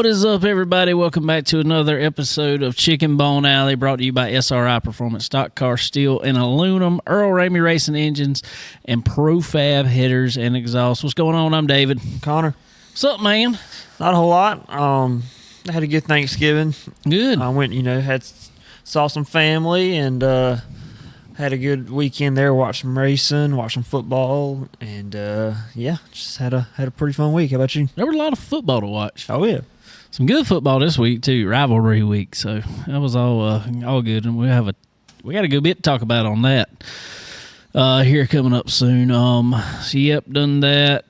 What is up, everybody? Welcome back to another episode of Chicken Bone Alley, brought to you by SRI Performance Stock Car Steel and Aluminum, Earl Ramey Racing Engines, and Profab Headers and Exhaust. What's going on? I'm David. Connor. What's up, man? Not a whole lot. I had a good Thanksgiving. Good. I went, saw some family and had a good weekend there. Watched some racing, watched some football, and just had a pretty fun week. How about you? There was a lot of football to watch. Oh yeah, some good football this week too. Rivalry week, so that was all good, and we got a good bit to talk about on that here coming up soon. Done that.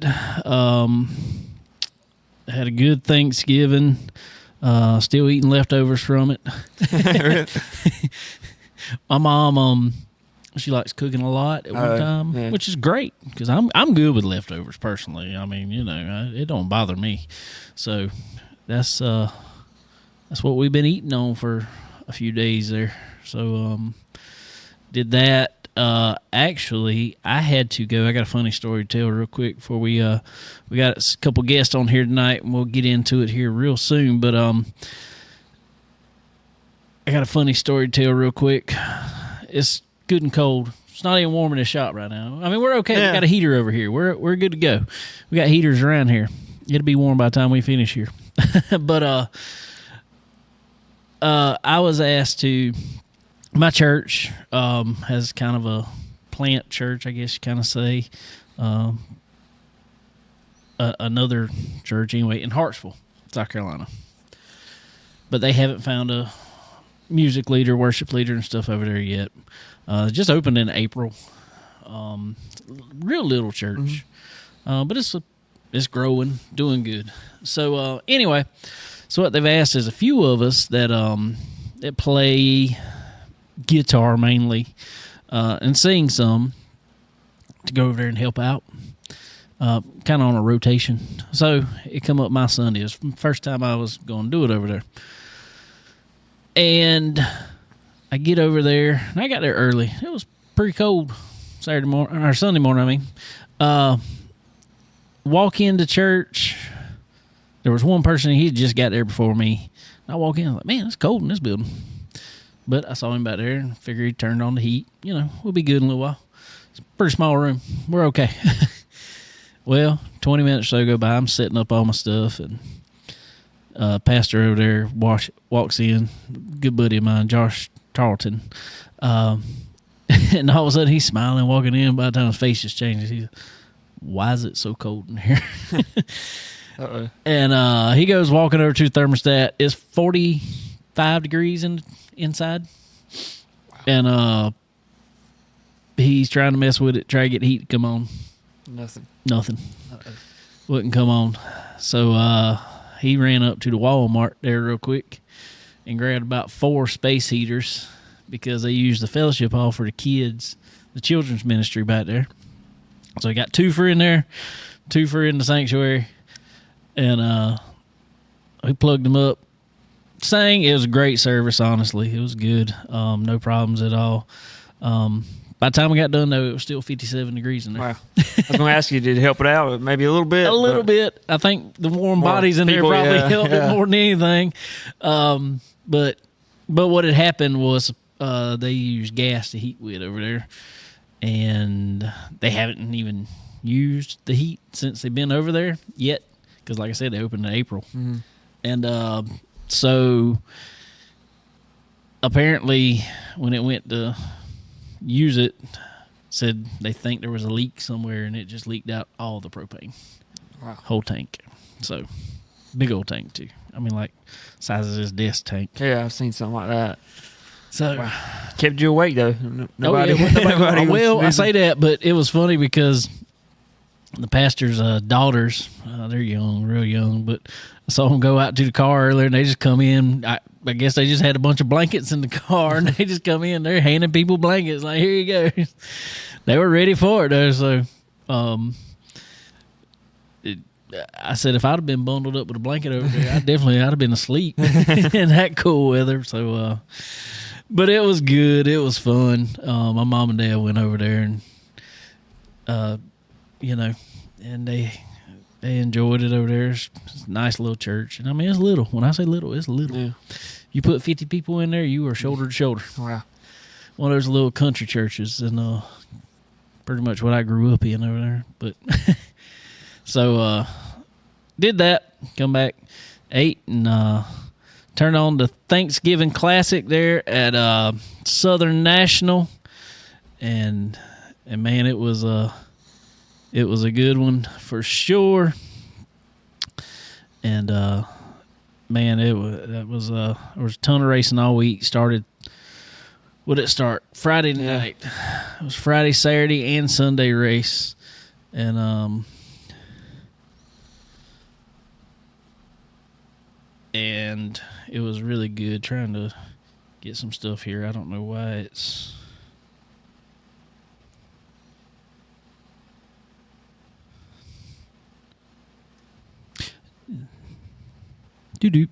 Had a good Thanksgiving. Still eating leftovers from it. My mom, she likes cooking a lot at one time, yeah. Which is great because I'm good with leftovers personally. I mean, it don't bother me. So that's what we've been eating on for a few days there. So did that. Actually, I had to go. I got a funny story to tell real quick before we got a couple guests on here tonight, and we'll get into it here real soon. But I got a funny story to tell real quick. It's good and cold. It's not even warm in the shop right now. I mean, we're okay. Yeah. We got a heater over here. We're good to go. We got heaters around here. It'll be warm by the time we finish here. But I was asked to. My church has kind of a plant church, I guess you kind of say. Another church, anyway, in Hartsville, South Carolina. But they haven't found a music leader, worship leader, and stuff over there yet. Just opened in April. Real little church. Mm-hmm. But it's growing, doing good. So anyway, so what they've asked is a few of us that play guitar mainly and sing some to go over there and help out, kind of on a rotation. So it come up my Sunday. It was the first time I was going to do it over there. And I get over there, and I got there early. It was pretty cold Sunday morning. Walk into church. There was one person, he had just got there before me. I walk in, I'm like, man, it's cold in this building. But I saw him back there and figured he turned on the heat. We'll be good in a little while. It's a pretty small room. We're okay. Well, 20 minutes or so go by. I'm setting up all my stuff, and pastor over there walks in, good buddy of mine, Josh Tarleton. And all of a sudden he's smiling, walking in. By the time his face just changes, he's, why is it so cold in here? Uh-oh. And he goes walking over to the thermostat. It's 45 degrees inside. Wow. And he's trying to mess with it, try to get heat to come on. Nothing. Uh-oh. Wouldn't come on. So he ran up to the Walmart there real quick and grabbed about 4 space heaters because they use the fellowship hall for the kids, the children's ministry back there. So he got 2 for in there, 2 for in the sanctuary, and we plugged them up. Sang. It was a great service, honestly. It was good. No problems at all. By the time we got done, though, it was still 57 degrees in there. Wow. I was going to ask you, did it help it out? Maybe a little bit? A little bit. I think the warm bodies in there probably helped it more than anything. But what had happened was they used gas to heat with over there, and they haven't even used the heat since they've been over there yet, because, like I said, they opened in April. Mm-hmm. And so apparently when it went to use it, said they think there was a leak somewhere, and it just leaked out all the propane. Wow. Whole tank. So big old tank too. I mean, like size of this desk tank. Yeah, I've seen something like that. So wow. Kept you awake though. Nobody I say that, but it was funny because the pastor's daughters, they're young, real young, but I saw them go out to the car earlier, and they just come in. I guess they just had a bunch of blankets in the car, and they just come in. They're handing people blankets, like, here you go. They were ready for it, though. So I said if I'd have been bundled up with a blanket over there, I'd have been asleep in that cool weather. So, but it was good. It was fun. My mom and dad went over there, and and they they enjoyed it over there. It's a nice little church. And I mean, it's little. When I say little, it's little. Yeah. You put 50 people in there, you are shoulder to shoulder. Wow. One of those little country churches, and pretty much what I grew up in over there. But so did that, come back, ate, and turned on the Thanksgiving Classic there at Southern National, and man, it was a good one for sure. And man, there was a ton of racing all week. Started. What did it start? Friday night. It was Friday, Saturday, and Sunday race, and it was really good. Trying to get some stuff here. I don't know why it's. Doo-doo.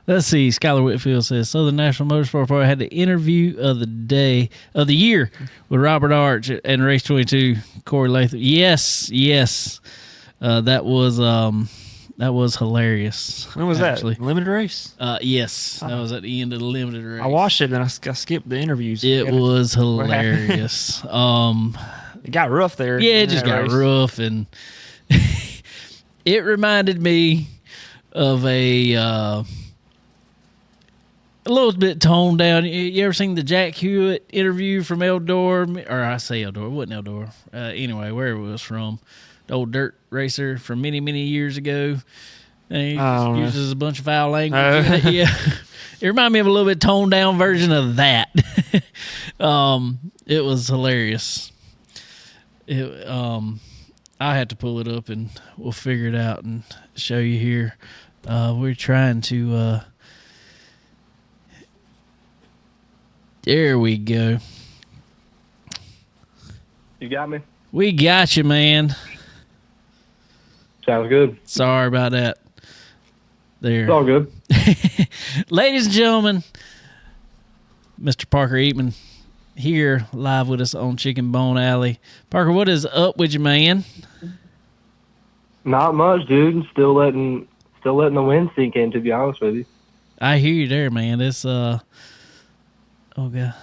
Let's see. Skylar Whitfield says Southern National Motorsport Park had the interview of the year with Robert Arch and Race 22, Corey Latham. Yes. That was hilarious. When was actually. that? Limited race? Yes. That was at the end of the limited race. I watched it and I skipped the interviews. It was hilarious. It got rough there. Yeah, it just got rough, and it reminded me of a little bit toned down. You ever seen the Jack Hewitt interview from Eldor? Or I say Eldor, it wasn't Eldor. Anyway, where it was from. The old dirt racer from many, many years ago. And he uses a bunch of foul language. Yeah. It reminded me of a little bit toned down version of that. It was hilarious. I had to pull it up and we'll figure it out and show you here. We're trying to there we go. You got me? We got you, man. Sounds good. Sorry about that. There. It's all good. Ladies and gentlemen, Mr. Parker Eatmon here live with us on Chicken Bone Alley. Parker, what is up with you, man? Not much, dude. Still letting the wind sink in, to be honest with you. I hear you there, man. It's oh god.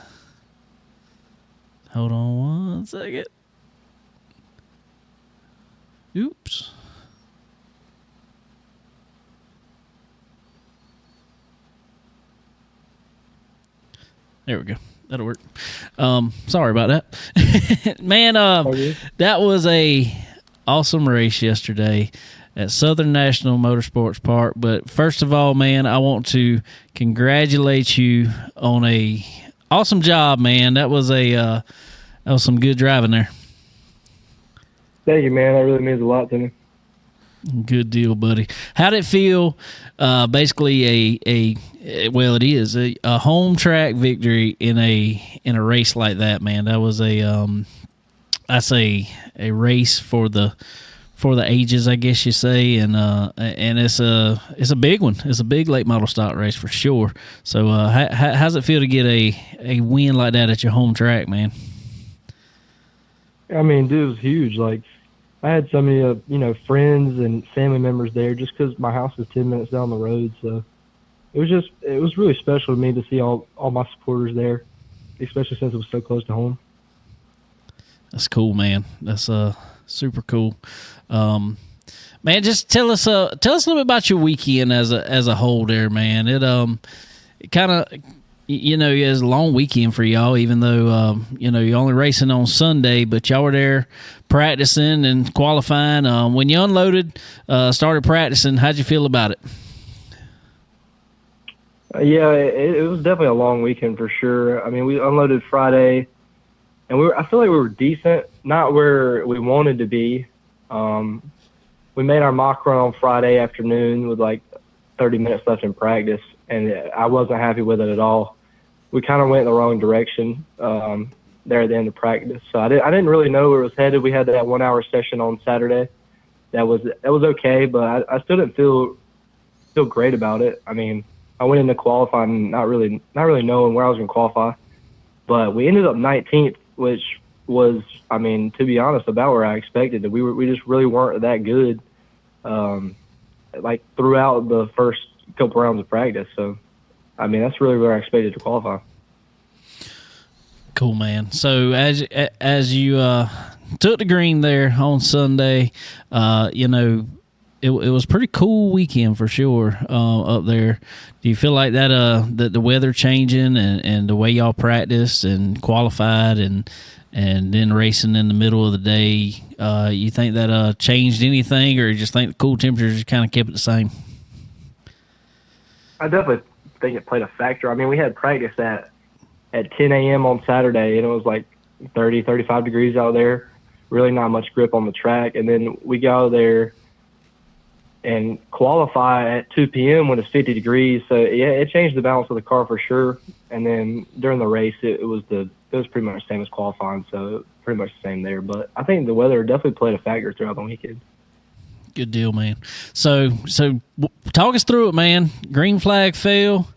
Hold on one second. Oops. There we go. That'll work. Sorry about that. Man, that was a awesome race yesterday at Southern National Motorsports Park. But first of all, man, I want to congratulate you on a awesome job, man. That was some good driving there. Thank you, man. That really means a lot to me. Good deal, buddy. How'd it feel? Basically, it is a home track victory in a race like that, man. That was I say a race for the ages, I guess you say, and it's a big one. It's a big late model stock race for sure. So, how's it feel to get a win like that at your home track, man? I mean, dude, it was huge. Like, I had so many, friends and family members there just because my house was 10 minutes down the road. So it was really special to me to see all my supporters there, especially since it was so close to home. That's cool, man. That's super cool. Man, just tell us a little bit about your weekend as a whole there, man. It kind of, it was a long weekend for y'all, even though, you're only racing on Sunday, but y'all were there practicing and qualifying. When you unloaded, started practicing, how'd you feel about it? Yeah, it was definitely a long weekend for sure. I mean, we unloaded Friday, and I feel like we were decent, not where we wanted to be. We made our mock run on Friday afternoon with like 30 minutes left in practice, and I wasn't happy with it at all. We kind of went in the wrong direction there at the end of practice. So I didn't really know where it was headed. We had that 1 hour session on Saturday. That was okay, but I still didn't feel great about it. I mean, I went into qualifying not really knowing where I was going to qualify, but we ended up 19th, which was, I mean, to be honest, about where I expected it. We just really weren't that good, like throughout the first couple rounds of practice. So, I mean, that's really where I expected to qualify. Cool, man. So as you took the green there on Sunday, you know, it was a pretty cool weekend for sure up there. Do you feel like that that the weather changing and the way y'all practiced and qualified and then racing in the middle of the day, you think that changed anything, or you just think the cool temperatures just kind of kept it the same? I definitely think it played a factor. I mean, we had practice at 10 a.m. on Saturday, and it was like 30, 35 degrees out there. Really not much grip on the track. And then we go there and qualify at 2 p.m. when it's 50 degrees. So, yeah, it changed the balance of the car for sure. And then during the race, it was pretty much the same as qualifying, so pretty much the same there. But I think the weather definitely played a factor throughout the weekend. Good deal, man. So talk us through it, man. Green flag fell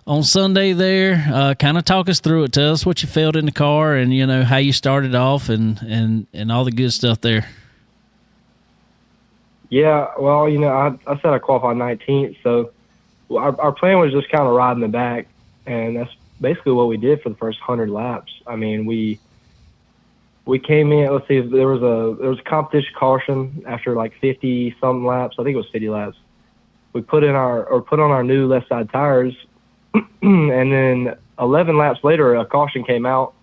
on Sunday there. Kind of talk us through it. Tell us what you felt in the car and, you know, how you started off and all the good stuff there. Yeah, well, you know, I said I qualified 19th, so our plan was just kind of riding the back, and that's basically what we did for the first 100 laps. I mean, we came in. Let's see, there was a competition caution after like 50 some laps. I think it was 50 laps. We put on our new left side tires, and then 11 laps later, a caution came out,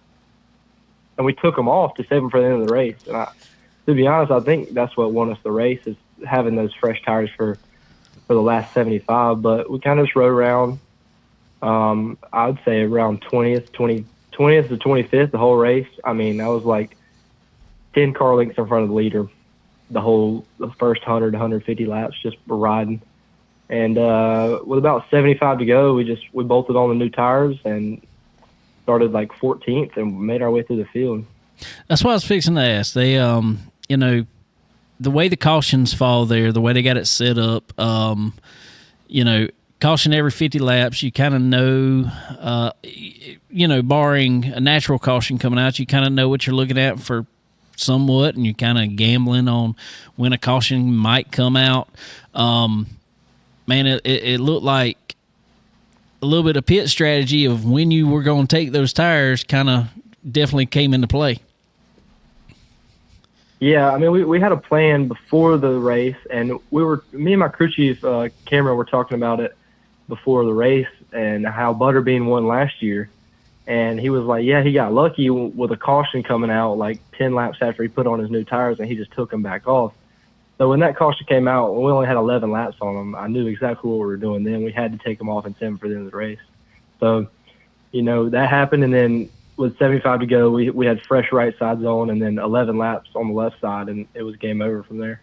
and we took them off to save them for the end of the race. And to be honest, I think that's what won us the race, is having those fresh tires for the last 75. But we kind of just rode around. I would say around 20th to 25th, the whole race. I mean, I was like 10 car lengths in front of the leader the first 100 to 150 laps, just riding. And with about 75 to go, we bolted on the new tires and started like 14th and made our way through the field. That's what I was fixing to ask. They, you know, the way the cautions fall there, the way they got it set up, you know, caution every 50 laps, you kind of know, you know, barring a natural caution coming out, you kind of know what you're looking at for somewhat, and you're kind of gambling on when a caution might come out. Man, it looked like a little bit of pit strategy of when you were going to take those tires kind of definitely came into play. Yeah, I mean, we had a plan before the race, and me and my crew chief, Cameron, were talking about it before the race and how Butterbean won last year. And he was like, yeah, he got lucky with a caution coming out like 10 laps after he put on his new tires, and he just took them back off. So when that caution came out, we only had 11 laps on them. I knew exactly what we were doing then. We had to take them off and send them for the end of the race. So, you know, that happened, and then with 75 to go, we had fresh right sides on, and then 11 laps on the left side, and it was game over from there.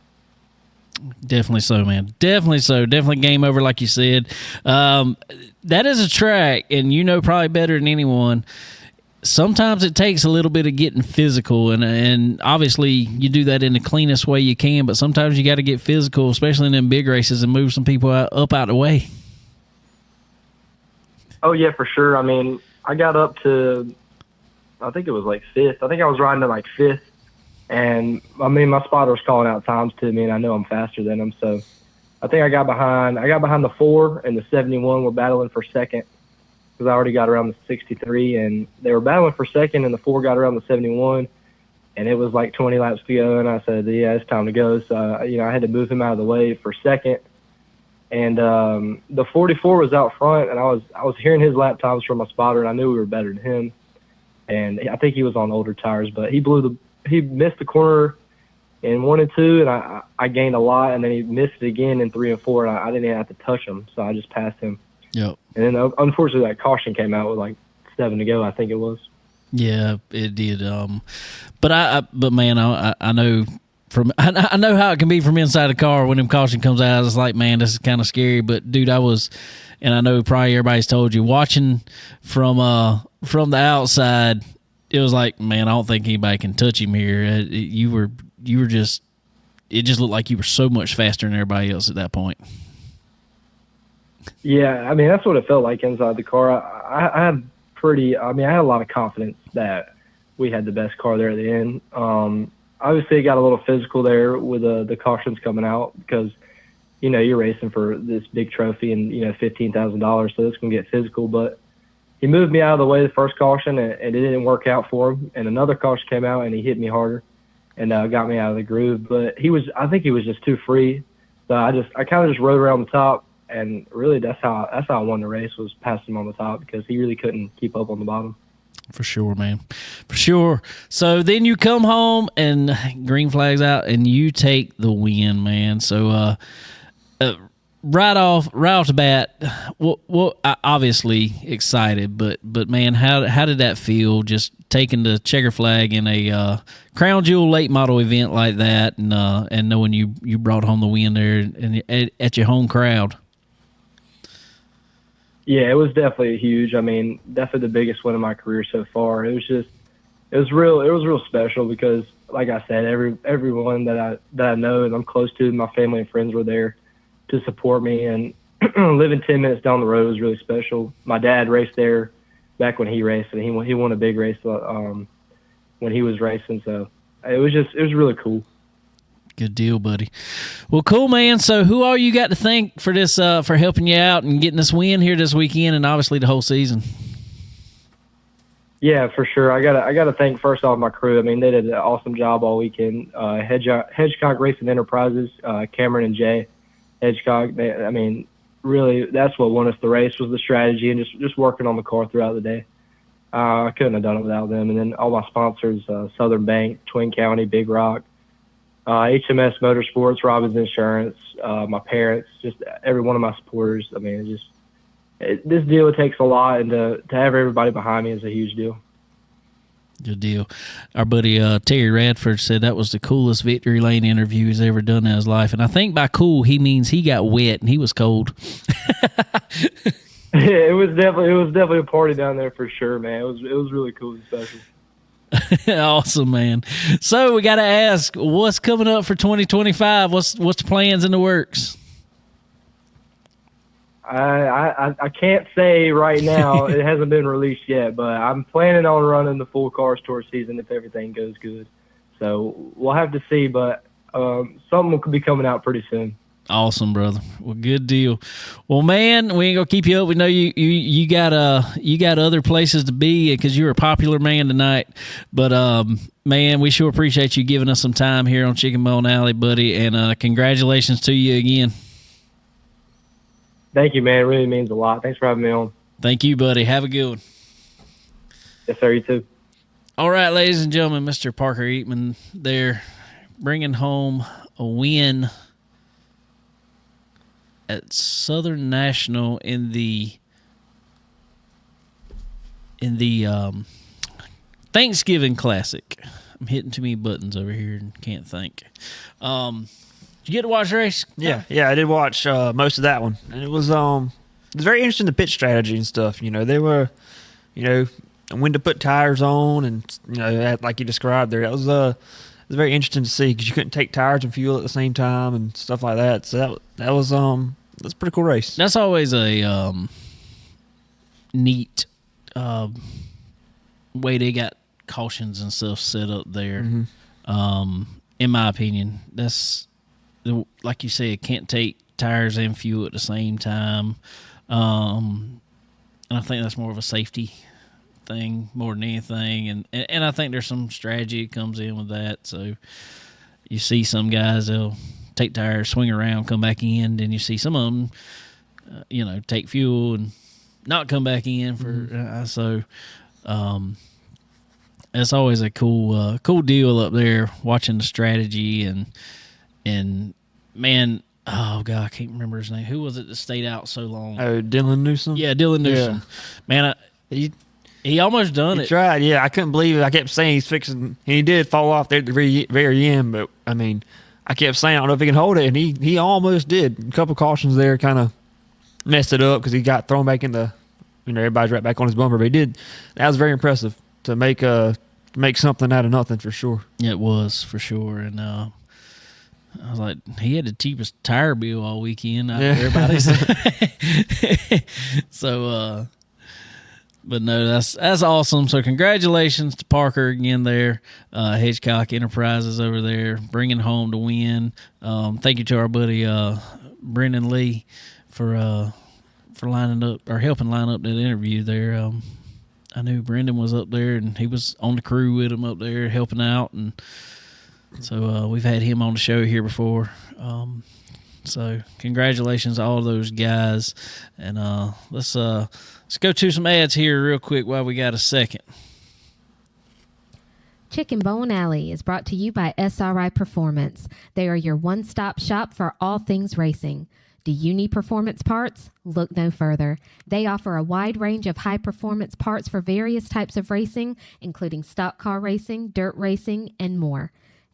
Definitely so, man. Definitely so. Definitely game over, like you said. That is a track, and you know probably better than anyone. Sometimes it takes a little bit of getting physical, and obviously you do that in the cleanest way you can, but sometimes you got to get physical, especially in them big races, and move some people up out of the way. Oh, yeah, for sure. I mean, I got up to, I think it was like 5th. I think I was riding to like 5th. And, I mean, my spotter was calling out times to me, and I know I'm faster than him. So I think I got behind the 4, and the 71 were battling for second because I already got around the 63. And they were battling for second, and the 4 got around the 71. And it was like 20 laps to go, and I said, yeah, it's time to go. So, you know, I had to move him out of the way for second. And the 44 was out front, and I was hearing his lap times from my spotter, and I knew we were better than him. And I think he was on older tires, but he missed the corner in 1 and 2, and I gained a lot, and then he missed it again in 3 and 4, and I didn't even have to touch him, so I just passed him. Yep. And then unfortunately that caution came out with like 7 to go, I think it was. Yeah, it did. But man, I know I know how it can be from inside the car when them caution comes out. It's like, man, this is kind of scary. But dude, and I know probably everybody's told you, watching from the outside, it was like, man, I don't think anybody can touch him here. You were just, it just looked like you were so much faster than everybody else at that point. Yeah, I mean, that's what it felt like inside the car. I had a lot of confidence that we had the best car there at the end. Obviously, it got a little physical there with the cautions coming out because, you're racing for this big trophy and, $15,000, so it's going to get physical. But he moved me out of the way the first caution, and it didn't work out for him. And another caution came out, and he hit me harder and got me out of the groove. But I think he was just too free. So I kind of just rode around the top, and really that's how I won the race, was passing him on the top because he really couldn't keep up on the bottom. For sure, man. For sure. So then you come home and green flag's out and you take the win, man. So right off the bat, obviously excited, but man, how did that feel, just taking the checker flag in a crown jewel late model event like that, and knowing you brought home the win there and at your home crowd? Yeah, it was definitely huge. I mean, definitely the biggest win of my career so far. It was real special because, like I said, everyone that I know and I'm close to, my family and friends were there to support me, and living 10 minutes down the road was really special. My dad raced there back when he raced, and he won a big race when he was racing. So it was really cool. Good deal, buddy. Well, cool, man. So who all you got to thank for this, for helping you out and getting this win here this weekend, and obviously the whole season? Yeah, for sure. I gotta thank first off my crew. I mean, they did an awesome job all weekend. Hedgecock Racing Enterprises, Cameron and Jay Hedgecock. Really, that's what won us the race, was the strategy and just working on the car throughout the day. I couldn't have done it without them. And then all my sponsors, Southern Bank, Twin County, Big Rock, HMS Motorsports, Robbins Insurance, my parents, just every one of my supporters. I mean, this deal takes a lot, and to have everybody behind me is a huge deal. Good deal. Our buddy Terry Radford said that was the coolest victory lane interview he's ever done in his life, and I think by cool he means he got wet and he was cold. Yeah, it was definitely a party down there for sure, man. It was really cool and special. Awesome, man. So we got to ask, what's coming up for 2025? What's the plans in the works? I can't say right now. It hasn't been released yet, but I'm planning on running the full Cars Tour season if everything goes good. So we'll have to see, but something will be coming out pretty soon. Awesome, brother. Well, good deal. Well, man, we ain't gonna keep you up. We know you got other places to be because you're a popular man tonight. But man, we sure appreciate you giving us some time here on Chicken Bone Alley, buddy. And congratulations to you again. Thank you, man. It really means a lot. Thanks for having me on. Thank you, buddy. Have a good one. Yes, sir. You too. All right, ladies and gentlemen, Mr. Parker Eatmon there, bringing home a win at Southern National in the Thanksgiving Classic. I'm hitting too many buttons over here and can't think. Did you get to watch the race? Yeah, I did watch most of that one, and it was very interesting, the pit strategy and stuff. They were, when to put tires on, and like you described there, it was very interesting to see because you couldn't take tires and fuel at the same time and stuff like that. So that's a pretty cool race. That's always a neat way they got cautions and stuff set up there. Mm-hmm. In my opinion, that's like you said, can't take tires and fuel at the same time. And I think that's more of a safety thing more than anything. And I think there's some strategy that comes in with that. So you see some guys, they'll take tires, swing around, come back in. Then you see some of them, take fuel and not come back in for. So it's always a cool deal up there watching the strategy and man, oh God, I can't remember his name. Who was it that stayed out so long? Oh, Dylan Newsom? Yeah, Dylan Newsom. Yeah. Man, he almost done it. He tried, yeah. I couldn't believe it. I kept saying he's fixing, and he did fall off there at the very, very end, but, I kept saying, I don't know if he can hold it, and he almost did. A couple cautions there kind of messed it up because he got thrown back in the, everybody's right back on his bumper, but he did. That was very impressive to make something out of nothing for sure. Yeah, it was for sure, and I was like, he had the cheapest tire bill all weekend out of everybody. So, But no, that's awesome. So congratulations to Parker again there, Hedgecock Enterprises over there, bringing home the win. Thank you to our buddy Brendan Lee for lining up or helping line up that interview there. I knew Brendan was up there, and he was on the crew with him up there helping out, and so we've had him on the show here before. So congratulations to all those guys, and let's go to some ads here real quick while we got a second. Chicken Bone Alley is brought to you by SRI Performance. They are your one-stop shop for all things racing. Do you need performance parts? Look no further. They offer a wide range of high-performance parts for various types of racing, including stock car racing, dirt racing, and more.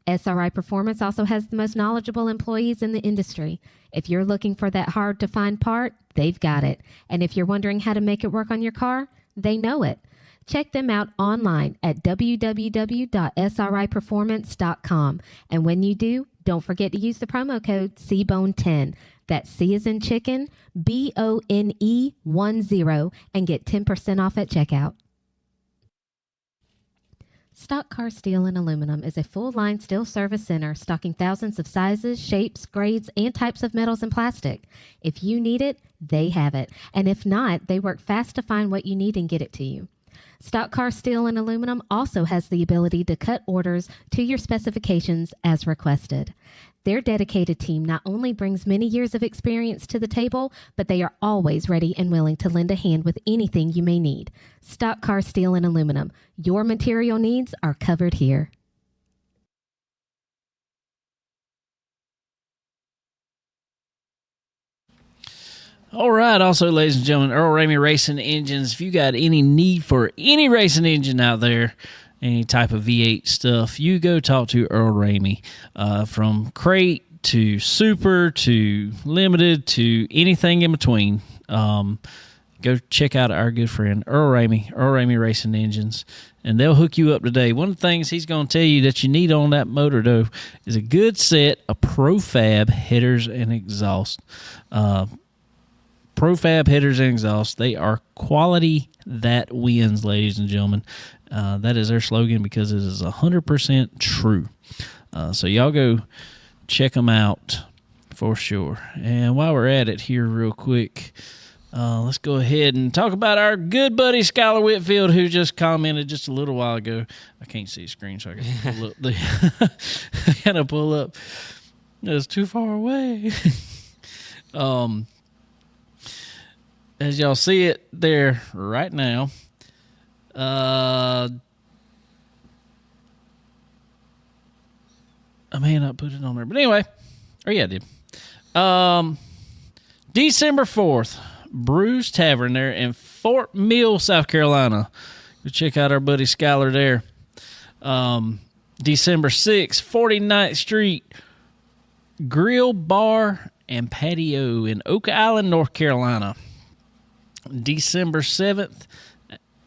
SRI Performance also has the most knowledgeable employees in the industry. If you're looking for that hard-to-find part, they've got it. And if you're wondering how to make it work on your car, they know it. Check them out online at www.sriperformance.com. And when you do, don't forget to use the promo code CBONE10. That's C as in chicken, BONE10, and get 10% off at checkout. Stock Car Steel and Aluminum is a full-line steel service center stocking thousands of sizes, shapes, grades, and types of metals and plastic. If you need it, they have it. And if not, they work fast to find what you need and get it to you. Stock Car Steel and Aluminum also has the ability to cut orders to your specifications as requested. Their dedicated team not only brings many years of experience to the table, but they are always ready and willing to lend a hand with anything you may need. Stock Car Steel and Aluminum. Your material needs are covered here. All right. Also, ladies and gentlemen, Earl Ramey Racing Engines. If you got any need for any racing engine out there, any type of V8 stuff, you go talk to Earl Ramey. From crate to super to limited to anything in between. Go check out our good friend Earl Ramey Racing Engines, and they'll hook you up today. One of the things he's going to tell you that you need on that motor, though, is a good set of Profab headers and exhaust. Profab headers and exhaust, they are quality that wins, ladies and gentlemen. That is their slogan because it is 100% true. So y'all go check them out for sure. And while we're at it here real quick, let's go ahead and talk about our good buddy Skylar Whitfield, who just commented just a little while ago. I can't see the screen, so I gotta pull up. I gotta pull up. It's too far away. As y'all see it there right now, I may not put it on there, but anyway, I did. December 4th, Brews Tavern there in Fort Mill, South Carolina. Go check out our buddy Skylar there. December 6th, 49th Street Grill, Bar, and Patio in Oak Island, North Carolina. December 7th,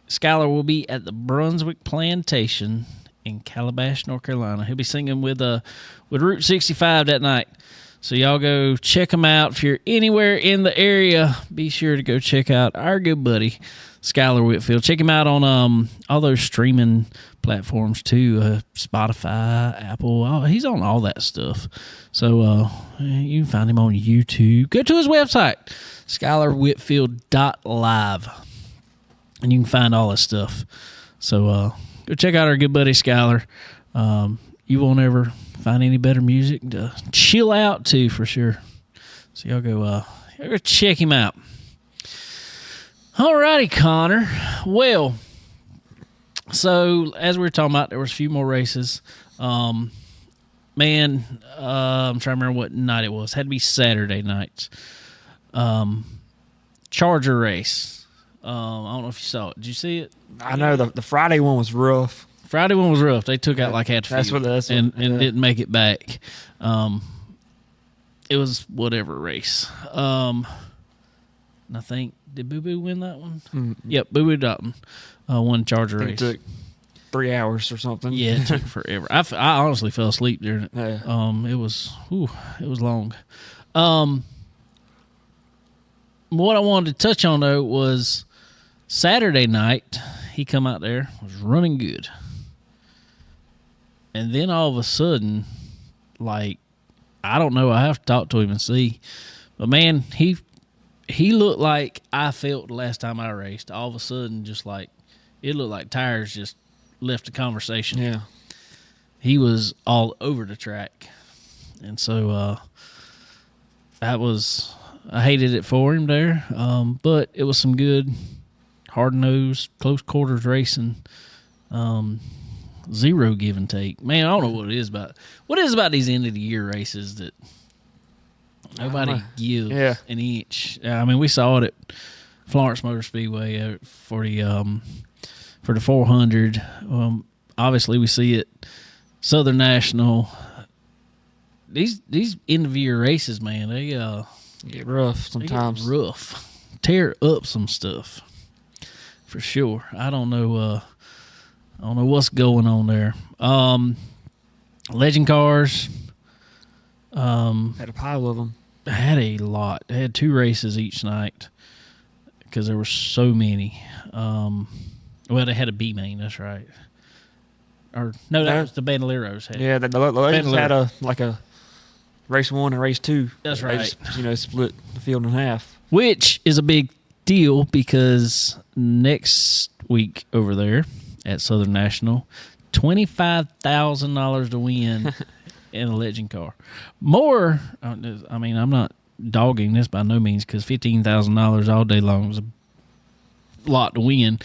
Skylar will be at the Brunswick Plantation in Calabash, North Carolina. He'll be singing with Route 65 that night. So y'all go check him out. If you're anywhere in the area, be sure to go check out our good buddy, Skylar Whitfield. Check him out on all those streaming platforms too, Spotify, Apple. He's on all that stuff. So you can find him on YouTube. Go to his website, SkylarWhitfield.live, and you can find all his stuff. So go check out our good buddy Skylar. You won't ever find any better music to chill out to, for sure. So y'all go check him out. Alrighty, Connor. Well, so as we were talking about, there was a few more races. I'm trying to remember what night it was. Had to be Saturday nights. Charger race. I don't know if you saw it. Did you see it? I know the Friday one was rough. Friday one was rough. They took out like half the field and didn't make it back. It was whatever race. And I think, did Boo Boo win that one? Mm-hmm. Yep, Boo Boo Dalton won Charger race. It took 3 hours or something. Yeah, it took forever. I honestly fell asleep during it. Yeah. It was long. What I wanted to touch on, though, was Saturday night, he come out there, was running good. And then all of a sudden, like, I don't know, I have to talk to him and see. But, man, he looked like I felt the last time I raced. All of a sudden, just like, it looked like tires just left the conversation. Yeah. He was all over the track. And so I hated it for him there. But it was some good, hard-nosed, close quarters racing. Zero give and take. Man, I don't know what it is about these end of the year races that nobody gives an inch. I mean, we saw it at Florence Motor Speedway for the 400. Obviously, we see it Southern National. These end of year races, man, they get rough sometimes. They get rough, tear up some stuff for sure. I don't know what's going on there. Legend cars. Had a pile of them. Had a lot. They had 2 races each night because there were so many. Well, they had a B main. That's right. Or no, that was the Bandoleros. Yeah, the Legends had a race 1 and race 2. That's they right. Just, split the field in half, which is a big deal because next week over there at Southern National, $25,000 to win in a Legend car. More, I mean, I'm not dogging this by no means because $15,000 all day long was a lot to win.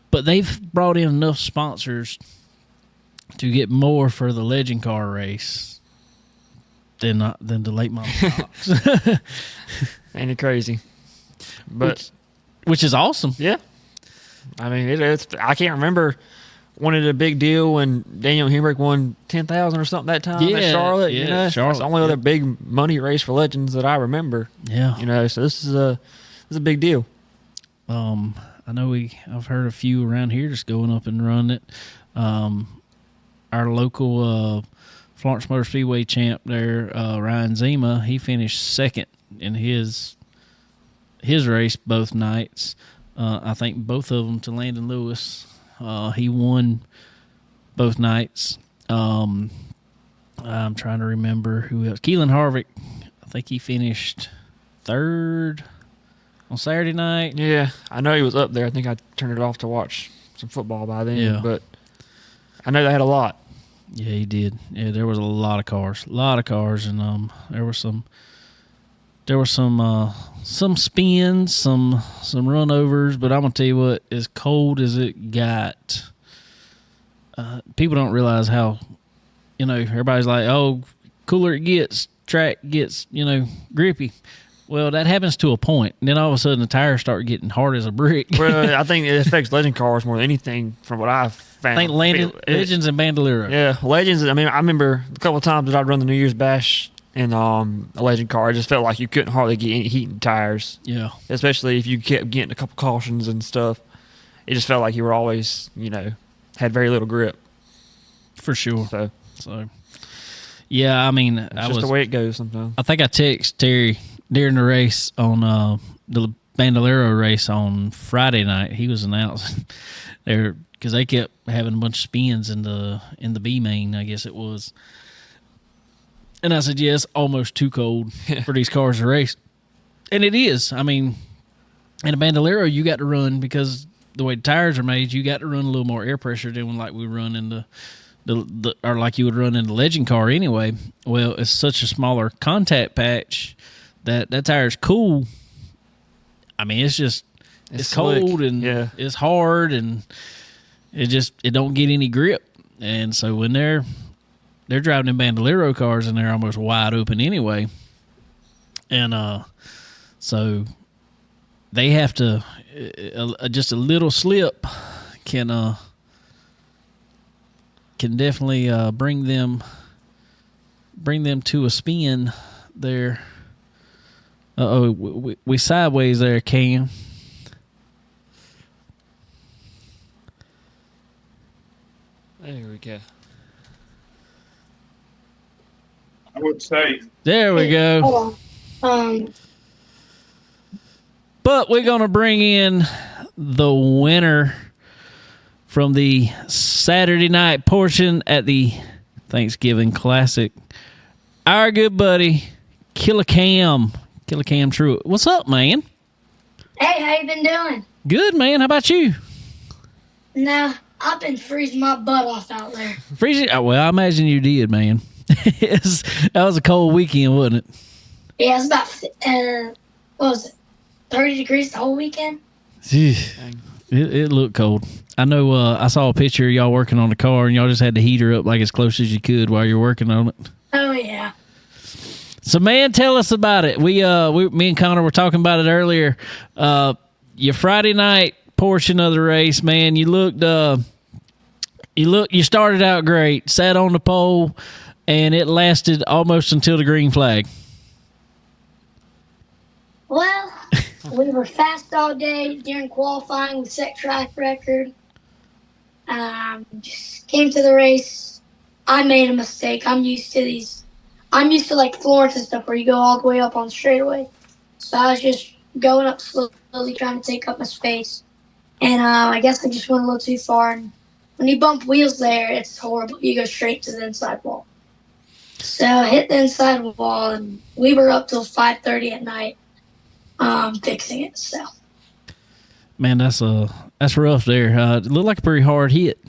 But they've brought in enough sponsors to get more for the Legend car race than the late model stocks. Ain't it crazy? But which is awesome. Yeah. I mean, it's. I can't remember when it was a big deal when Daniel Hemrick won $10,000 or something that time at Charlotte. Yeah, Charlotte. It's the only other big money race for Legends that I remember. Yeah. So this is a big deal. I know I've heard a few around here just going up and running it. Our local Florence Motor Speedway champ there, Ryan Zima, he finished second in his race both nights. I think both of them to Landon Lewis. He won both nights. I'm trying to remember who else. Keelan Harvick, I think he finished third on Saturday night. Yeah, I know he was up there. I think I turned it off to watch some football by then. But I know they had a lot. Yeah, he did. Yeah, there was a lot of cars, and there were some spins, some run overs. But I'm gonna tell you what, as cold as it got, people don't realize how, everybody's like, oh, cooler it gets, track gets, grippy. Well, that happens to a point. And then all of a sudden the tires start getting hard as a brick. Well, I think it affects Legend cars more than anything from what I've found. I think Legends and Bandolero. Yeah, Legends. I mean, I remember a couple of times that I'd run the New Year's Bash in a Legend car. It just felt like you couldn't hardly get any heat in tires. Yeah. Especially if you kept getting a couple cautions and stuff. It just felt like you were always, had very little grip. For sure. So yeah, I mean, it's just the way it goes sometimes. I think I texted Terry during the race on the Bandolero race on Friday night. He was announcing there because they kept having a bunch of spins in the B main, I guess it was. And I said, yeah, it's almost too cold for these cars to race. And it is. I mean, in a Bandolero, you got to run because the way the tires are made, you got to run a little more air pressure than like we run in the or like you would run in the Legend car anyway. Well, it's such a smaller contact patch that tire's cool. I mean, it's just it's cold and it's hard and it don't get any grip. And so when they're driving in Bandolero cars and they're almost wide open anyway, and so they have to just a little slip can definitely bring them to a spin there. We sideways there, Cam. There we go. I would say. There we go. Hold on. But we're going to bring in the winner from the Saturday night portion at the Thanksgiving Classic, our good buddy, Killa Truett. What's up, man? Hey, how you been doing? Good, man. How about you? No, I've been freezing my butt off out there. Freezing? Oh, well, I imagine you did, man. That was a cold weekend, wasn't it? Yeah, it's about, what was it, 30 degrees the whole weekend? It looked cold. I know. I saw a picture of y'all working on the car, and y'all just had the heater up like as close as you could while you're working on it. Oh, yeah. So, man, tell us about it. Me and Connor were talking about it earlier. Your Friday night portion of the race, man. You started out great, sat on the pole, and it lasted almost until the green flag. Well, we were fast all day during qualifying. We set track record. Just came to the race. I made a mistake. I'm used to like Florence and stuff where you go all the way up on straightaway. So I was just going up slowly, trying to take up my space. And I guess I just went a little too far. And when you bump wheels there, it's horrible. You go straight to the inside wall. So I hit the inside wall, and we were up till 5:30 at night fixing it. So, man, that's rough there. It looked like a pretty hard hit.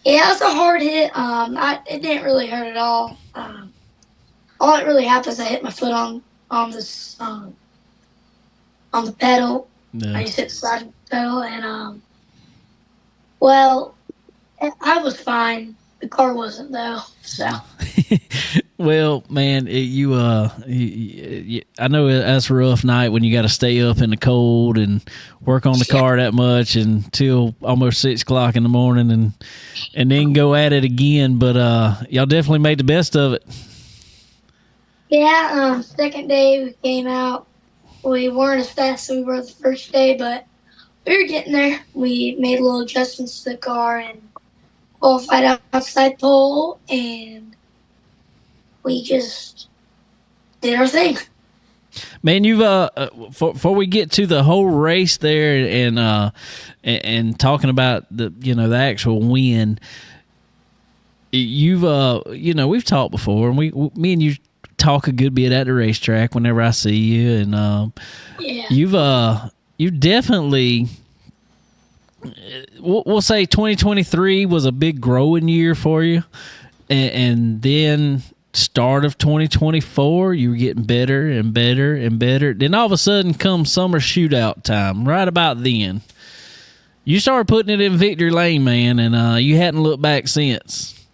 Yeah, it was a hard hit. It didn't really hurt at all. All that really happened is I hit my foot on the pedal. Yeah. I just hit the side of the pedal, and well, I was fine. The car wasn't though. So. Well, man, I know that's a rough night when you got to stay up in the cold and work on the car that much until almost 6 o'clock in the morning, and then go at it again. But y'all definitely made the best of it. Yeah. Second day we came out. We weren't as fast as we were the first day, but we were getting there. We made little adjustments to the car and qualified outside pole, and we just did our thing. Man, you've before we get to the whole race there and talking about the actual win, you've we've talked before, and me and you talk a good bit at the racetrack whenever I see you, and yeah. you've definitely. We'll say 2023 was a big growing year for you, and then start of 2024, you were getting better and better and better. Then all of a sudden comes summer shootout time. Right about then, you started putting it in victory lane, man, and you hadn't looked back since.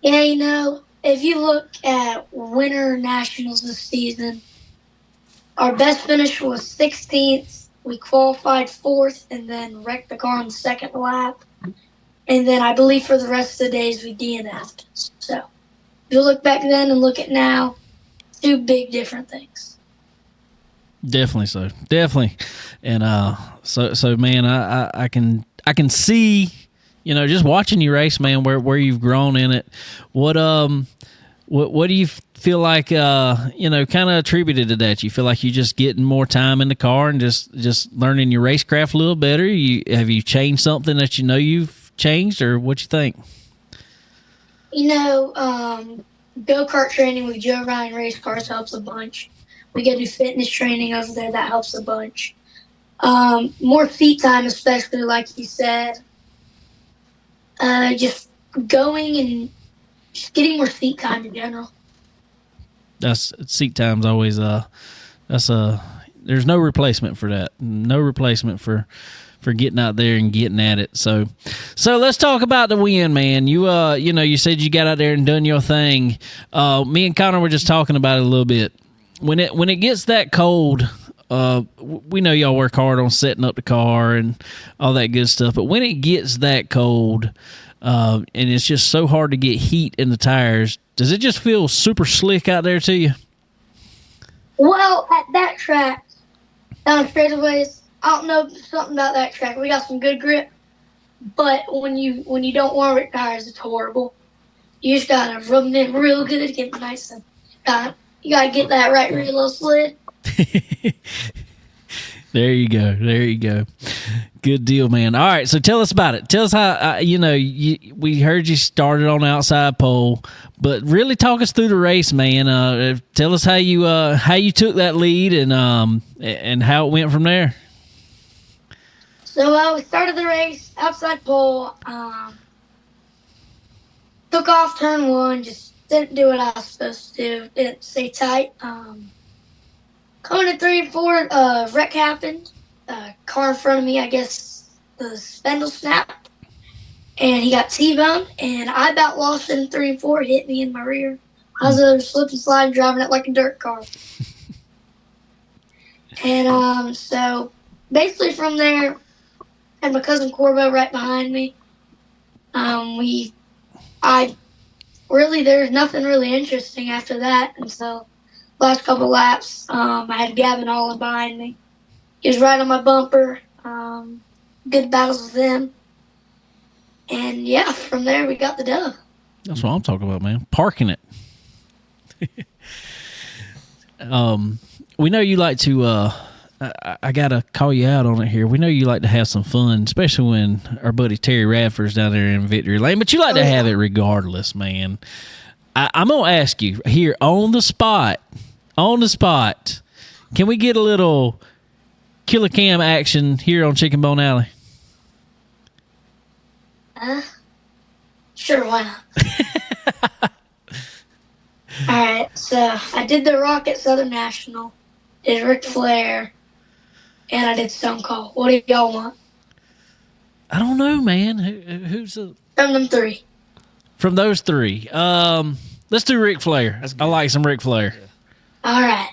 Yeah, if you look at Winter Nationals this season, our best finish was 16th. We qualified 4th and then wrecked the car on the second lap. And then I believe for the rest of the days we DNF'd. So if you look back then and look at now, two big different things. Definitely so. Definitely. And so man, I can see, just watching you race, man, where you've grown in it. What do you feel like, kind of attributed to that? You feel like you're just getting more time in the car and just learning your racecraft a little better? Have you changed something that you've changed, or what you think? Go-kart training with Joe Ryan race cars helps a bunch. We get to do fitness training over there. That helps a bunch. More seat time, especially like you said. Just going and just getting more seat time in general. That's seat time's always there's no replacement for that. No replacement for getting out there and getting at it. So let's talk about the win, man. You said you got out there and done your thing. Me and Connor were just talking about it a little bit. When it gets that cold, we know y'all work hard on setting up the car and all that good stuff, but when it gets that cold, and it's just so hard to get heat in the tires, does it just feel super slick out there to you? Well, at that track, down straightaways, I don't know something about that track. We got some good grip, but when you don't warm your tires, it's horrible. You just gotta rub them in real good to get them nice and you gotta get that right rear little slid. There you go. There you go. Good deal, man. All right, so tell us about it. Tell us how we heard you started on the outside pole, but really talk us through the race, man. Tell us how you took that lead and how it went from there. So we started the race outside pole. Took off turn one. Just didn't do what I was supposed to do. Didn't stay tight. Coming to 3 and 4, wreck happened. Car in front of me, I guess the spindle snapped, and he got T-boned, and I about lost it in 3 and 4. Hit me in my rear. I was over slip and slide driving it like a dirt car. And so basically from there, I had my cousin Corbo right behind me. There's nothing really interesting after that. And so last couple laps, I had Gavin Olin behind me. He was right on my bumper. Good battles with him. And yeah, from there we got the dub. That's what I'm talking about, man. Parking it. We know you like to I gotta call you out on it here. We know you like to have some fun, especially when our buddy Terry Radford's down there in Victory Lane, but you like to have it regardless, man. I'm gonna ask you here on the spot, can we get a little Killa Cam action here on Chicken Bone Alley? Sure, why not? All right, so I did the Rocket Southern National, did Ric Flair, and I did Stone Cold. What do y'all want? I don't know, man. Who's from them three? From those three, let's do Ric Flair. I like some Ric Flair. Yeah. All right,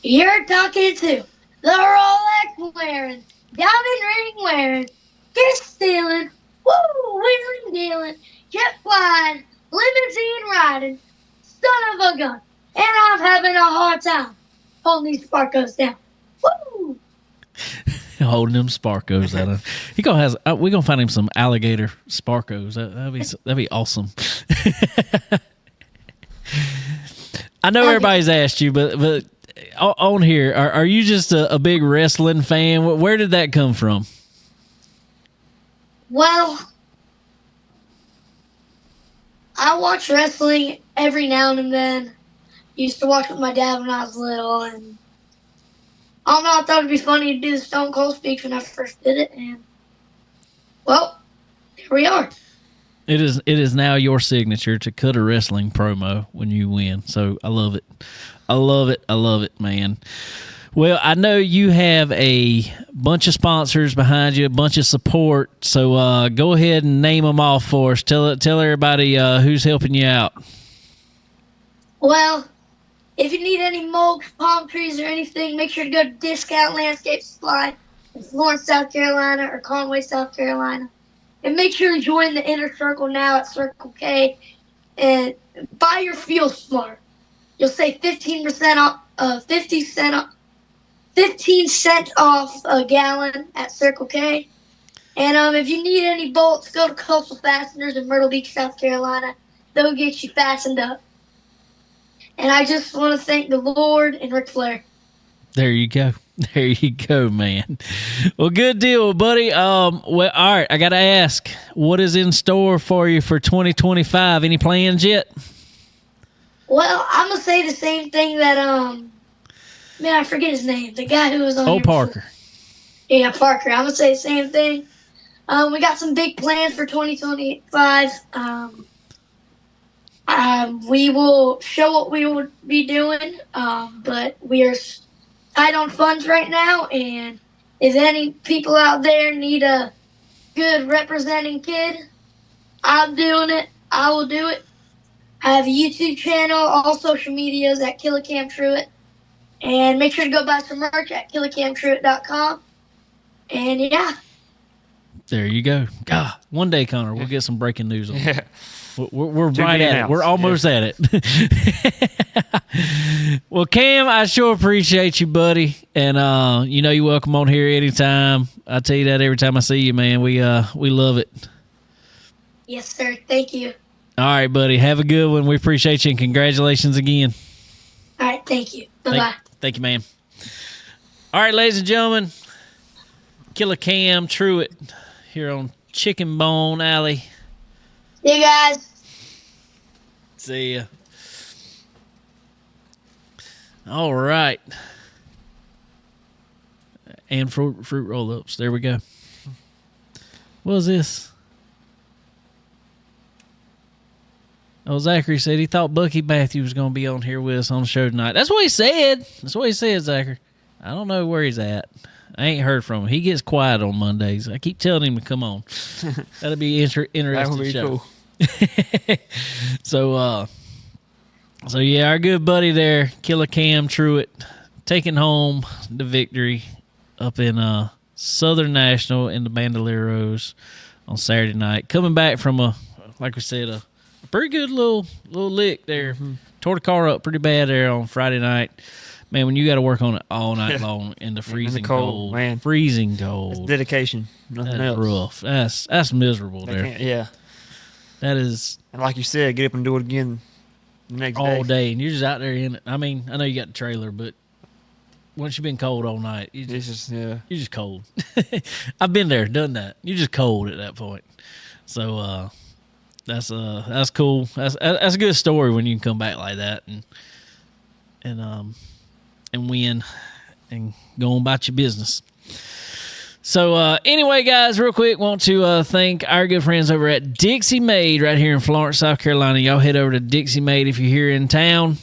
you're talking to the Rolex wearing, diamond ring wearing, kiss stealing, wheeling dealing, jet flying, limousine riding, son of a gun, and I'm having a hard time holding these Sparkos down. Woo! Holding them Sparkos out. We're gonna find him some alligator Sparkos. That'd be awesome. I know everybody's asked you, but on here, are you just a big wrestling fan? Where did that come from? Well, I watch wrestling every now and then. Used to watch with my dad when I was little, and I don't know, I thought it'd be funny to do the Stone Cold speech when I first did it, and well, here we are. It is now your signature to cut a wrestling promo when you win. So I love it. I love it, man. Well, I know you have a bunch of sponsors behind you, a bunch of support. So go ahead and name them all for us. Tell everybody who's helping you out. Well, if you need any mulch, palm trees, or anything, make sure to go to Discount Landscape Supply in Florence, South Carolina, or Conway, South Carolina. And make sure to join the Inner Circle now at Circle K and buy your Fuel Smart. You'll save 15% off, 15 cents off a gallon at Circle K. And if you need any bolts, go to Coastal Fasteners in Myrtle Beach, South Carolina. They'll get you fastened up. And I just want to thank the Lord and Ric Flair. There you go. There you go, man. Well, good deal, buddy. Well, all right, I got to ask, what is in store for you for 2025? Any plans yet? Well, I'm going to say the same thing that, I forget his name. The guy who was on here Parker. Before. Yeah, Parker. I'm going to say the same thing. We got some big plans for 2025. We will show what we will be doing, but we are tight on funds right now, and if any people out there need a good representing kid, I'm doing it. I will do it. I have a YouTube channel, all social medias at Killa Cam Truett, and make sure to go buy some merch at KillaCamTruett.com. And yeah. There you go. God, one day, Connor, we'll get some breaking news on it. We're To right be at announced. it. We're almost at it. Well, Cam, I sure appreciate you, buddy. And you're welcome on here anytime. I tell you that every time I see you, man. We love it. Yes, sir. Thank you. All right, buddy. Have a good one. We appreciate you, and congratulations again. All right. Thank you. Bye-bye. Thank you, man. All right, ladies and gentlemen, Killa Cam Truett here on Chicken Bone Alley. See you guys. See ya. All right. And fruit roll-ups. There we go. What was this? Oh, Zachary said he thought Bucky Matthews was going to be on here with us on the show tonight. That's what he said. That's what he said, Zachary. I don't know where he's at. I ain't heard from him. He gets quiet on Mondays. I keep telling him to come on. That'll be interesting That would be show. cool. So yeah, our good buddy there, Killa Cam Truett, taking home the victory up in Southern National in the Bandoleros on Saturday night. Coming back from like we said, a pretty good little lick there. Mm-hmm. Tore the car up pretty bad there on Friday night. Man, when you got to work on it all night long in the freezing cold, man. Freezing cold. It's dedication. Nothing That's else. rough. That's miserable there. Yeah. That is. And like you said, get up and do it again the next all day. And you're just out there in it. I mean, I know you got the trailer, but once you've been cold all night, you're just cold. I've been there, done that. You're just cold at that point. So that's cool. That's a good story when you can come back like that and win and go on about your business. So anyway, guys, real quick, want to thank our good friends over at Dixie Made right here in Florence, South Carolina. Y'all head over to Dixie Made if you're here in town.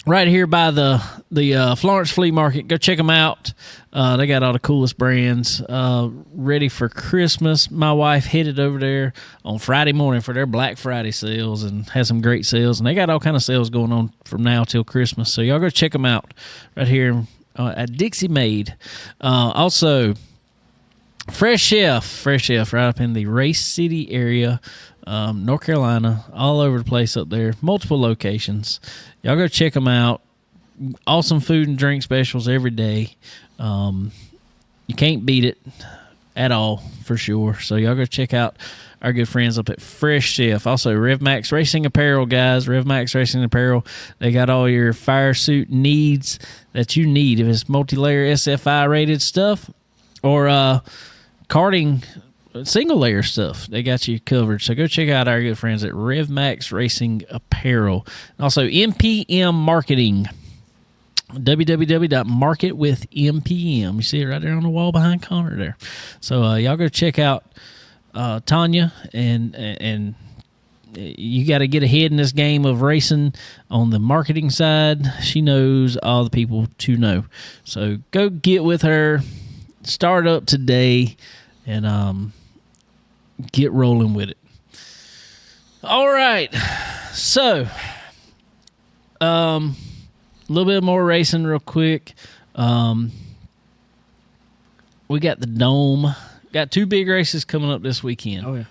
Right here by the Florence Flea Market. Go check them out. They got all the coolest brands ready for Christmas. My wife headed over there on Friday morning for their Black Friday sales and has some great sales. And they got all kind of sales going on from now till Christmas. So y'all go check them out right here at Dixie Made. Also, Fresh Chef right up in the Race City area. North Carolina, all over the place up there, multiple locations. Y'all go check them out. Awesome food and drink specials every day. You can't beat it at all, for sure. So y'all go check out our good friends up at Fresh Chef. Also, RevMax Racing Apparel, guys. RevMax Racing Apparel. They got all your fire suit needs that you need. If it's multi-layer SFI rated stuff or karting single layer stuff, they got you covered. So go check out our good friends at RevMax Racing Apparel. Also, MPM Marketing. www.marketwithmpm. You see it right there on the wall behind Connor there. So y'all go check out Tanya, and you got to get ahead in this game of racing on the marketing side. She knows all the people to know. So go get with her, start up today, and get rolling with it. All right. So, a little bit more racing real quick. We got the Dome. Got two big races coming up this weekend. Oh, yeah.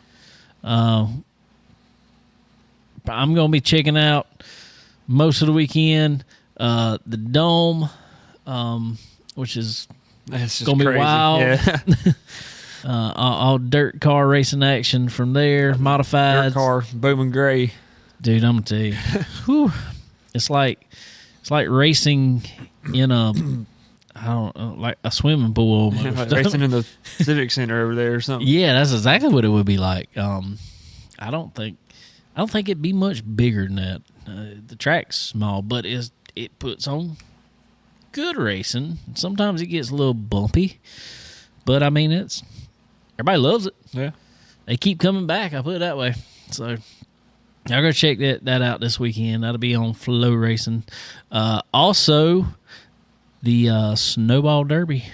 I'm going to be checking out most of the weekend. The Dome, which is going to be crazy. wild. Yeah. All dirt car racing action from there, modified. Dirt car, booming gray. Dude, I'm going to tell you. Whew, it's like racing in like a swimming pool almost. Like racing in the Civic Center over there or something. Yeah, that's exactly what it would be like. I don't think it'd be much bigger than that. The track's small, but it puts on good racing. Sometimes it gets a little bumpy, but I mean everybody loves it. Yeah, they keep coming back. I put it that way. So y'all go check that out this weekend. That'll be on Flow Racing. Also, the Snowball Derby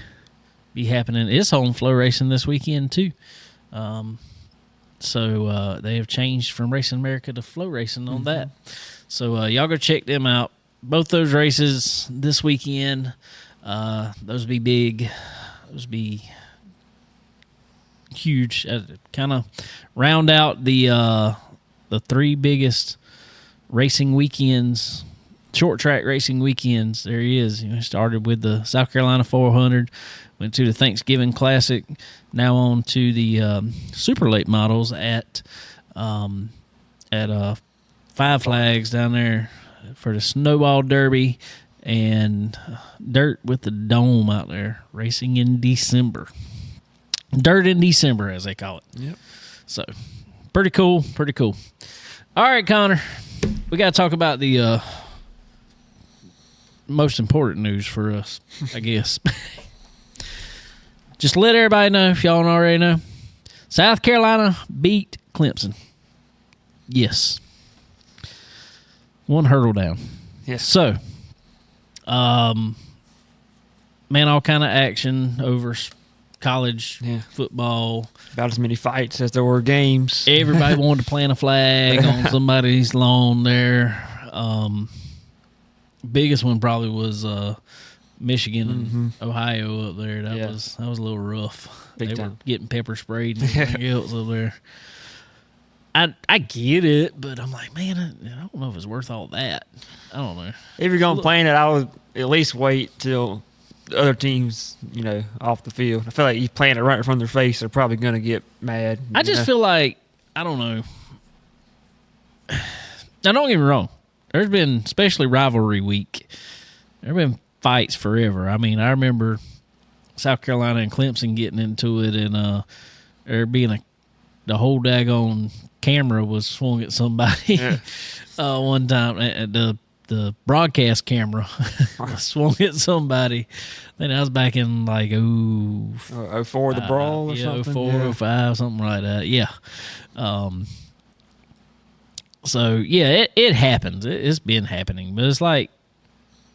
be happening. It's on Flow Racing this weekend too. So they have changed from Racing America to Flow Racing on that. So y'all go check them out. Both those races this weekend. Those be big. Those be huge. Kind of round out the three biggest racing weekends, short track racing weekends. There he is. Started with the South Carolina 400, went to the Thanksgiving Classic, now on to the super late models at Five Flags down there for the Snowball Derby, and dirt with the dome out there, racing in December. Dirt in December, as they call it. Yep. So, pretty cool. All right, Connor, we got to talk about the most important news for us, I guess. Just let everybody know, if y'all don't already know, South Carolina beat Clemson. Yes. One hurdle down. Yes. So, man, all kind of action over college football. About as many fights as there were games. Everybody wanted to plant a flag on somebody's lawn there. Biggest one probably was Michigan and Ohio up there. That was a little rough. They were getting pepper sprayed and everything else up there. I get it, but I'm like, man, I don't know if it's worth all that. I don't know. If you're going to plan it, I would at least wait till the other teams, off the field. I feel like you playing it right in front of their face, they're probably going to get mad. I just feel like, I don't know. Now, don't get me wrong. There's been, especially rivalry week, there have been fights forever. I mean, I remember South Carolina and Clemson getting into it, and there being the whole daggone camera was swung at somebody one time. The broadcast camera swung at somebody. Then I was back in like 04, the brawl or something? 04, 05, something like that. Yeah. So, yeah, it happens. It's been happening. But it's like,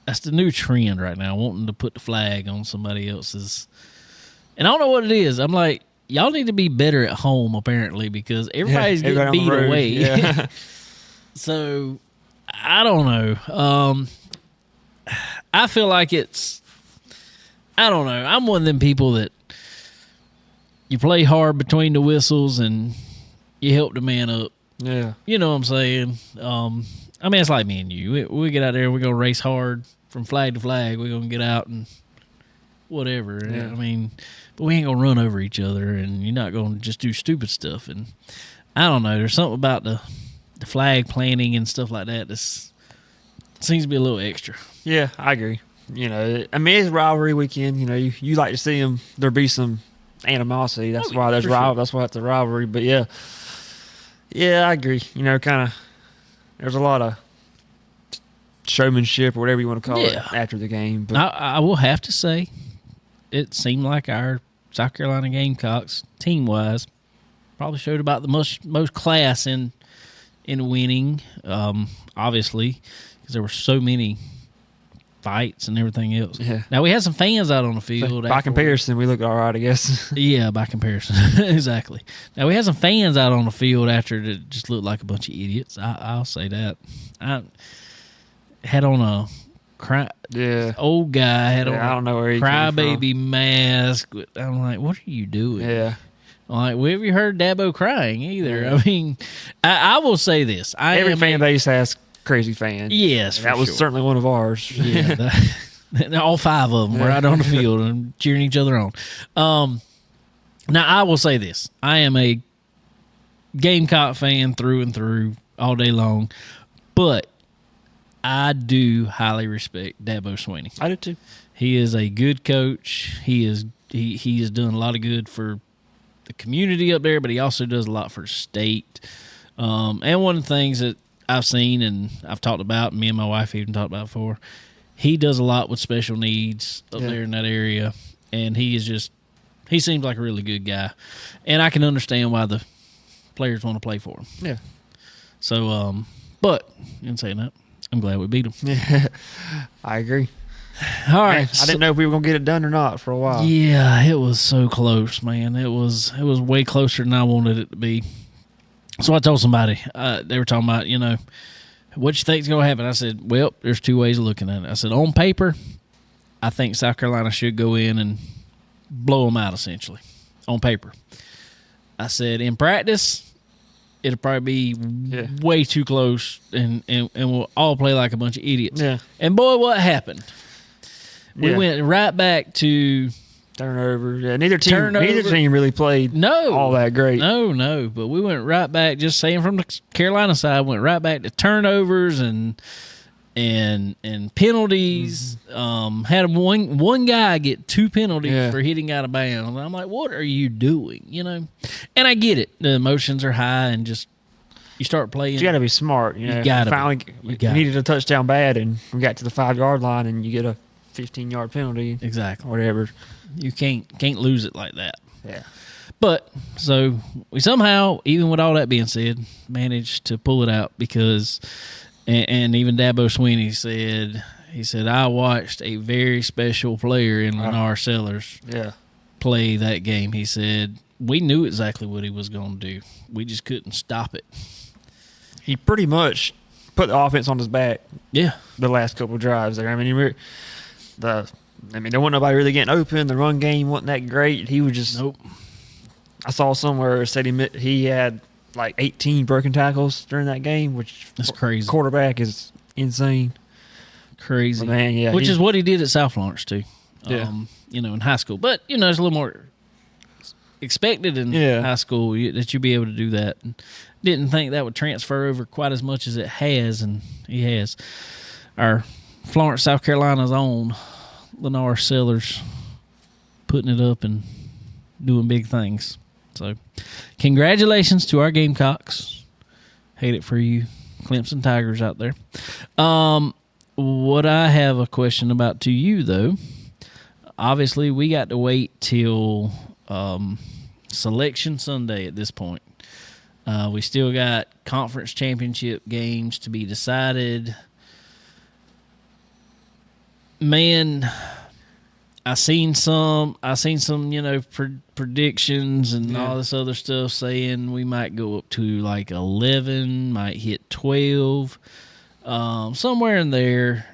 that's the new trend right now, wanting to put the flag on somebody else's. And I don't know what it is. I'm like, y'all need to be better at home, apparently, because everybody's getting beat away. Yeah. So, I don't know. I feel like I don't know. I'm one of them people that you play hard between the whistles and you help the man up. Yeah. You know what I'm saying? I mean, it's like me and you. We get out there, we're going to race hard from flag to flag. We're going to get out and whatever. Yeah. I mean, but we ain't going to run over each other, and you're not going to just do stupid stuff. And I don't know. There's something about the flag planting and stuff like that that seems to be a little extra. Yeah, I agree. I mean, it's rivalry weekend. You like to see them. There be some animosity. That's why there's That's why it's a rivalry. But yeah, I agree. Kind of. There's a lot of showmanship or whatever you want to call it after the game. But I will have to say, it seemed like our South Carolina Gamecocks, team-wise, probably showed about the most class in winning, obviously, because there were so many fights and everything else. Yeah. Now, we had some fans out on the field. By comparison, we looked all right, I guess. Yeah, by comparison. Exactly. Now, we had some fans out on the field after that just looked like a bunch of idiots. I'll say that. I had on a old guy had on I don't know where he crybaby mask. I'm like, what are you doing? Yeah. Like, we haven't heard Dabo crying either. Yeah. I mean, I will say this. Every fan base has crazy fans. Yes, that was certainly one of ours. Yeah, all five of them were out on the field and cheering each other on. Now, I will say this. I am a Gamecock fan through and through all day long, but I do highly respect Dabo Swinney. I do too. He is a good coach. He has done a lot of good for the community up there, but he also does a lot for the state. And one of the things that I've seen and I've talked about, me and my wife even talked about before, he does a lot with special needs up there in that area, and he seems like a really good guy. And I can understand why the players want to play for him. Yeah. So, but in saying that, I'm glad we beat him. Yeah, I agree. All right. Man, I didn't know if we were going to get it done or not for a while. Yeah, it was so close, man. It was way closer than I wanted it to be. So I told somebody, they were talking about, what you think's going to happen? I said, well, there's two ways of looking at it. I said, on paper, I think South Carolina should go in and blow them out, essentially, on paper. I said, in practice, it'll probably be way too close, and we'll all play like a bunch of idiots. Yeah. And, boy, what happened? We went right back to turnover. Yeah, neither team really played all that great. No. But we went right back, just saying from the Carolina side, went right back to turnovers and and penalties. Had one guy get 2 penalties for hitting out of bounds. And I'm like, what are you doing? You know, and I get it. The emotions are high, and just you start playing. You got to be smart. You know, you needed a touchdown bad, and we got to the 5-yard line, and you get a 15-yard penalty. Exactly. Whatever. You can't lose it like that. Yeah. But so we somehow, even with all that being said, managed to pull it out because. And even Dabo Sweeney said, I watched a very special player in Lennar Sellers play that game. He said, we knew exactly what he was going to do. We just couldn't stop it. He pretty much put the offense on his back. Yeah. The last couple of drives there. I mean, there wasn't nobody really getting open. The run game wasn't that great. He was just. Nope. I saw somewhere it said he had like 18 broken tackles during that game, which that's crazy. Quarterback is insane. Crazy. But man, yeah. Which is what he did at South Lawrence too. Yeah. You know, in high school. But, you know, it's a little more expected in high school that you'd be able to do that. And didn't think that would transfer over quite as much as it has, and he has. Our Florence, South Carolina's own Lennar Sellers putting it up and doing big things. So, congratulations to our Gamecocks. Hate it for you Clemson Tigers out there. What I have a question about to you, though, obviously we got to wait till Selection Sunday at this point. We still got conference championship games to be decided. Man, I seen some, you know, predictions and all this other stuff saying we might go up to like 11, might hit 12, somewhere in there.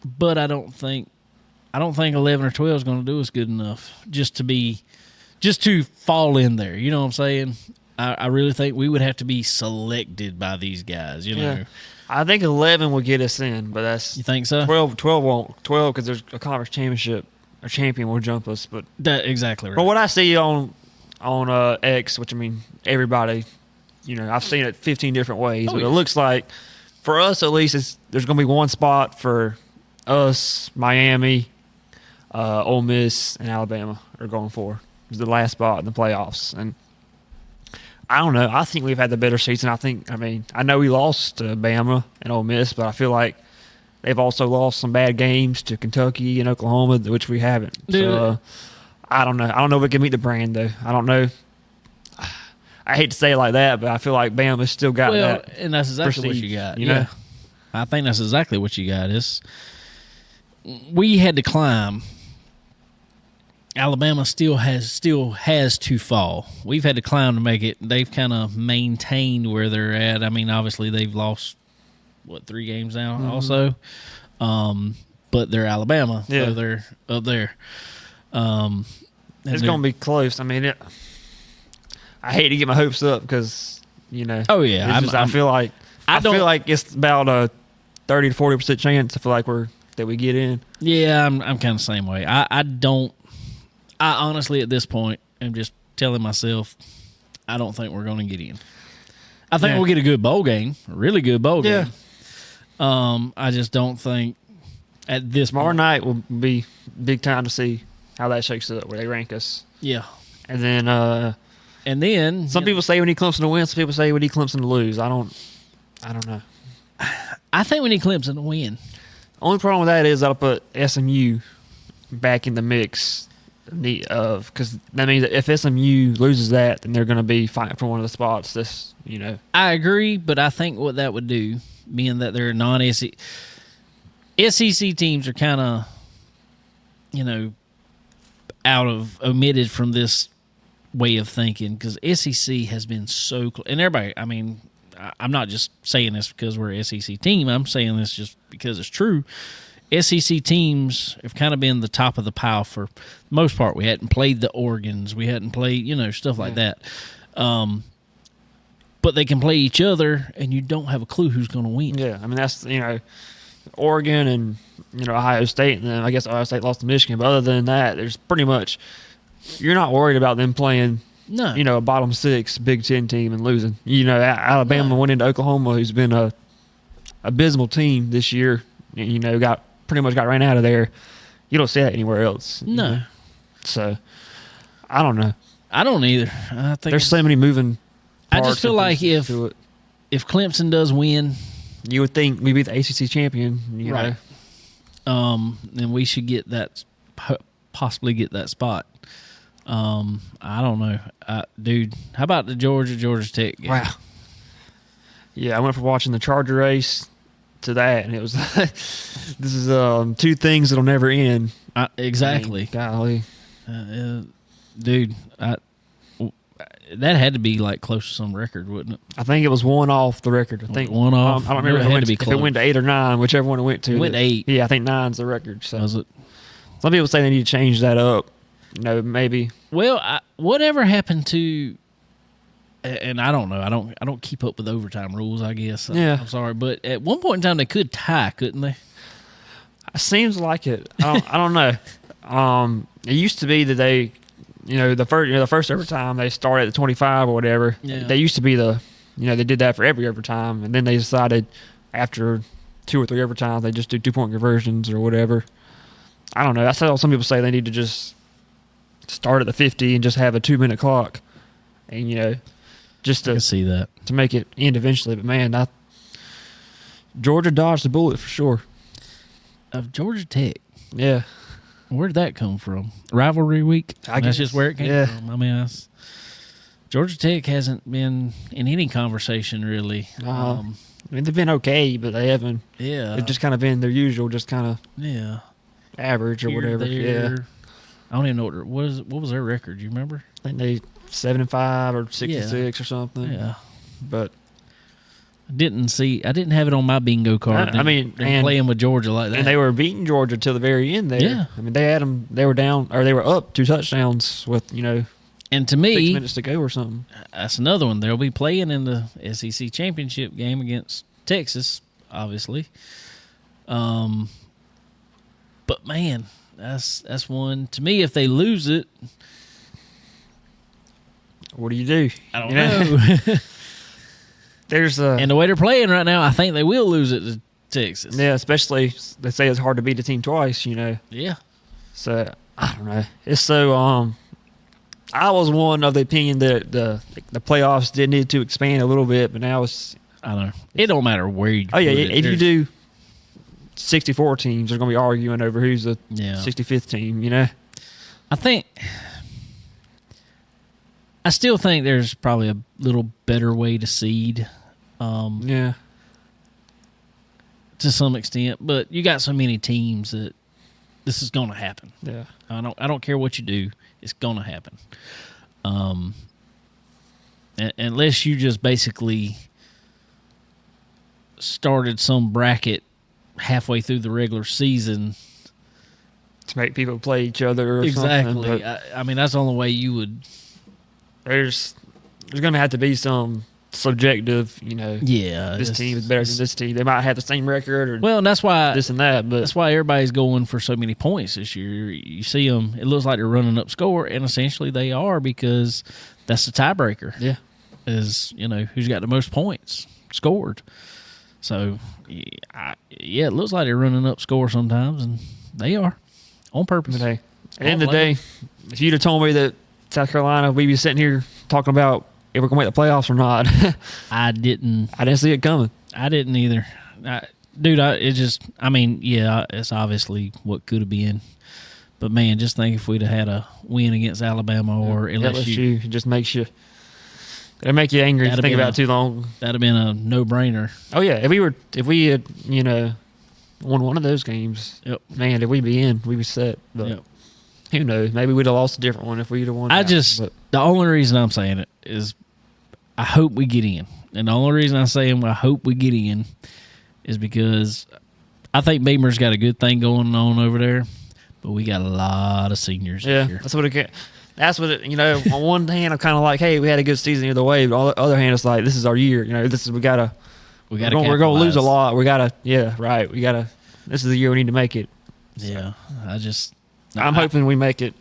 But I don't think 11 or 12 is going to do us good enough just to fall in there. You know what I'm saying? I really think we would have to be selected by these guys. You know, I think 11 will get us in, but that's you think so? 12 won't. 12 because there's a conference championship. A champion will jump us, but that exactly right. But what I see on X, which I mean everybody, you know, I've seen it 15 different ways, but it looks like for us at least, there's going to be one spot for us, Miami, Ole Miss, and Alabama are going for. It's the last spot in the playoffs, and I don't know. I think we've had the better season. I know we lost to Bama and Ole Miss, but I feel like they've also lost some bad games to Kentucky and Oklahoma, which we haven't. So, I don't know. I don't know if we can meet the brand, though. I don't know. I hate to say it like that, but I feel like Bama's still got that. And that's exactly what you got. You know? I think that's exactly what you got. We had to climb. Alabama still has to fall. We've had to climb to make it. They've kind of maintained where they're at. I mean, obviously they've lost 3 games now also, but they're Alabama, so they're up there. It's going to be close. I mean, I hate to get my hopes up because you know. Oh yeah, I feel like it's about a 30 to 40% chance. I feel like that we get in. Yeah, I'm kind of the same way. I honestly, at this point, am just telling myself, I don't think we're going to get in. I think we'll get a good bowl game, a really good bowl game. I just don't think at this Tomorrow point. night will be big time to see how that shakes up, where they rank us. Yeah. And then some people say we need Clemson to win, some people say we need Clemson to lose. I don't know. I think we need Clemson to win. Only problem with that is I'll put SMU back in the mix because that means that if SMU loses that, then they're going to be fighting for one of the spots. I agree, but I think what that would do, being that they're non-SEC teams are kind of, you know, omitted from this way of thinking because SEC has been so close. And everybody, I mean, I'm not just saying this because we're an SEC team. I'm saying this just because it's true. SEC teams have kind of been the top of the pile for the most part. We hadn't played the Oregons. We hadn't played, you know, stuff like that. But they can play each other, and you don't have a clue who's going to win. Yeah, I mean, that's, you know, Oregon and, you know, Ohio State, and then I guess Ohio State lost to Michigan. But other than that, there's pretty much – you're not worried about them playing, you know, a bottom 6 Big Ten team and losing. You know, Alabama went into Oklahoma, who's been a abysmal team this year. got pretty much got ran out of there. You don't see that anywhere else. No. So I don't know. I don't either. I think There's so many moving I parts. just feel like if Clemson does win, you would think we'd be the ACC champion, right? Then we should get that, possibly get that spot. I don't know, dude. How about the Georgia Tech game? Wow. Yeah, I went from watching the Charger race to that, and it was this is two things that'll never end. Exactly. Golly, dude. That had to be like close to some record, wouldn't it? I think it was one off the record. I think one off. I don't remember if it went to 8 or 9, whichever one it went to. It went to 8. Yeah, I think 9's the record. So. Was it? Some people say they need to change that up. Maybe. Well, whatever happened to, and I don't know. I don't keep up with overtime rules. I guess. Yeah. I'm sorry, but at one point in time they could tie, couldn't they? It seems like it. I don't know. It used to be that they. The first overtime they started at the 25 or whatever. Yeah. They used to be they did that for every overtime, and then they decided after 2 or 3 overtimes they just do 2-point conversions or whatever. I don't know. That's how some people say they need to just start at the 50 and just have a 2-minute clock, and just I to can see that to make it end eventually. But man, Georgia dodged the bullet for sure. Of Georgia Tech. Yeah. Where did that come from? Rivalry week? I That's guess. just where it came Yeah. from. I mean, Georgia Tech hasn't been in any conversation really. I mean, they've been okay, but they haven't. Yeah. They've just kind of been their usual, just kind of average or Here, whatever. there. Yeah. I don't even know what was their record. Do you remember? I think they 7-5 or 6-6 or something. Yeah. But I didn't have it on my bingo card. I mean, and playing with Georgia like that. and they were beating Georgia till the very end there. Yeah. I mean, they had them. They were down, or they were up 2 touchdowns with and to 6 me, minutes to go or something. that's another one. They'll be playing in the SEC championship game against Texas, obviously. But man, that's one. To me, if they lose it, What do you do? I don't know. There's And the way they're playing right now, I think they will lose it to Texas. yeah, especially they say it's hard to beat a team twice. Yeah. So I don't know. It's so I was one of the opinion that the playoffs did need to expand a little bit, but now it's I don't know. It don't matter where you. oh yeah. put it. If you There's- do 64 teams, they're going to be arguing over who's the Yeah. 65th team. I still think there's probably a little better way to seed. Yeah. To some extent, but you got so many teams that this is going to happen. Yeah. I don't care what you do, it's going to happen. Unless you just basically started some bracket halfway through the regular season To make people play each other or something. exactly. But I mean, that's the only way you would. there's going to have to be some subjective, Yeah, this team is better than this team. They might have the same record or Well, and that's why this and that, but that's why everybody's going for so many points this year. You see them; it looks like they're running up score, and essentially they are because that's the tiebreaker. yeah. Is who's got the most points scored. So, it looks like they're running up score sometimes, and they are on purpose. But hey, at the end of the day, if you'd have told me that South Carolina, we'd be sitting here talking about if we're going to make the playoffs or not, I didn't see it coming. I didn't either. It's obviously what could have been. But, man, just think if we'd have had a win against Alabama or LSU. It just makes you it'll make you angry if you think about it too long. That'd have been a no-brainer. Oh yeah, if we had won one of those games, Yep. man, if we'd be in, we'd be set. But Yep. who knows? Maybe we'd have lost a different one if we'd have won. The only reason I'm saying it is I hope we get in. And the only reason I say I hope we get in is because I think Beamer's got a good thing going on over there, but we got a lot of seniors yeah, this year. that's what it. That's what it. On one hand, I'm kind of like, hey, we had a good season either way. But on the other hand, it's like this is our year. We're gonna lose a lot. We gotta, right. This is the year we need to make it. Yeah, I'm hoping we make it.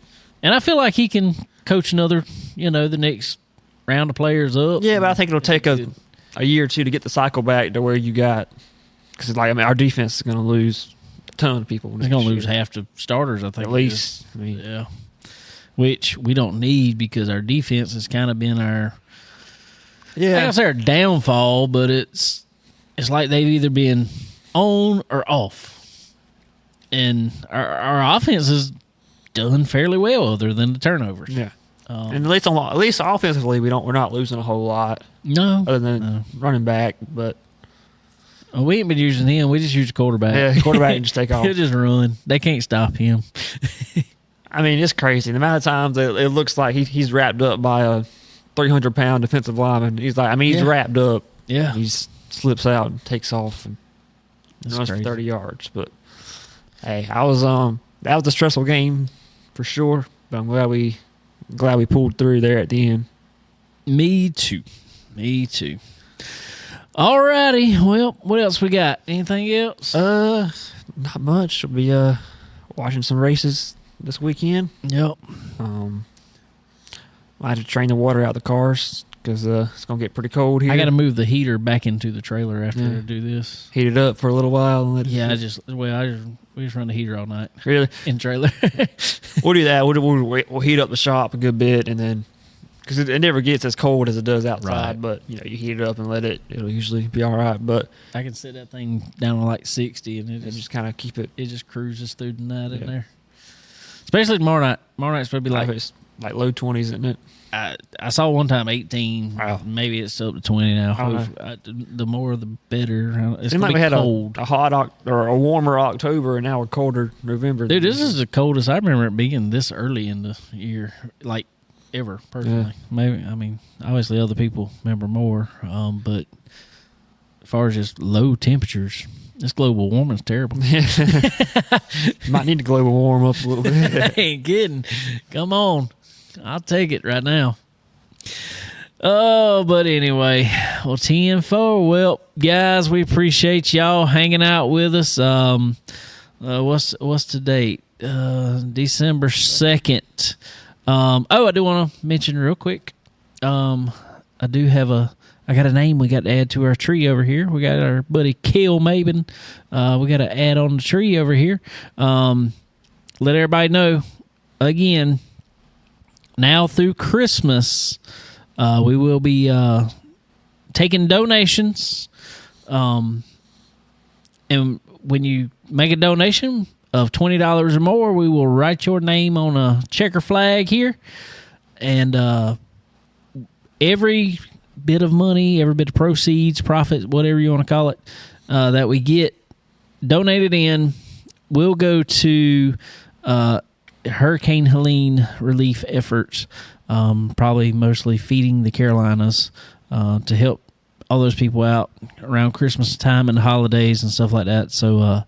And I feel like he can coach another, the next round of players up. Yeah, but I think it'll take a year or two to get the cycle back to where you got because like I mean, our defense is going to lose a ton of people. They're going to lose half the starters, I think. At least. I mean, yeah. Which we don't need because our defense has kind of been our I don't say our downfall, but it's like they've either been on or off. And our offense has done fairly well other than the turnovers. Yeah. And at least offensively, we're not losing a whole lot. No. Other than running back, but we ain't been using him. We just use the quarterback. Yeah, quarterback can just take off. He'll just run. They can't stop him. I mean, it's crazy. The amount of times it looks like he's wrapped up by a 300-pound defensive lineman. He's like, I mean, he's wrapped up. Yeah. He slips out and takes off and runs for 30 yards. But hey, that was a stressful game for sure. But I'm glad we pulled through there at the end. Me too. Alrighty. Well, what else we got? Anything else? Not much. We'll be watching some races this weekend. Yep. I had to drain the water out of the cars because it's gonna get pretty cold here. I got to move the heater back into the trailer after I do this. Heat it up for a little while and let it we just run the heater all night. Really? In trailer. We'll do that. We'll heat up the shop a good bit and then because it never gets as cold as it does outside. Right. But you heat it up and it'll usually be all right. But I can set that thing down to like 60 and it just kind of keep it. It just cruises through the night in there. Especially tomorrow night. Tomorrow night's supposed to be like it's like low 20s, isn't it? I saw one time 18. Wow. Maybe it's up to 20 now. The more, the better. It's like gonna we be had cold. a hot or a warmer October and now a colder November. Dude, this is the coldest I remember it being this early in the year, like ever. Personally, maybe. I mean, obviously other people remember more, but as far as just low temperatures, this global warming's terrible. Might need to global warm up a little bit. I ain't kidding. Come on. I'll take it right now. Oh, but anyway, well, 10-4. Well, guys, we appreciate y'all hanging out with us. What's the date? December 2nd. I do want to mention real quick. I got a name we got to add to our tree over here. We got our buddy Kale Maben. We got to add on the tree over here. Let everybody know again. Now through Christmas, we will be taking donations. And when you make a donation of $20 or more, we will write your name on a checker flag here. And every bit of money, every bit of proceeds, profit, whatever you want to call it, that we get donated in will go to Hurricane Helene relief efforts, probably mostly feeding the Carolinas to help all those people out around Christmas time and the holidays and stuff like that. So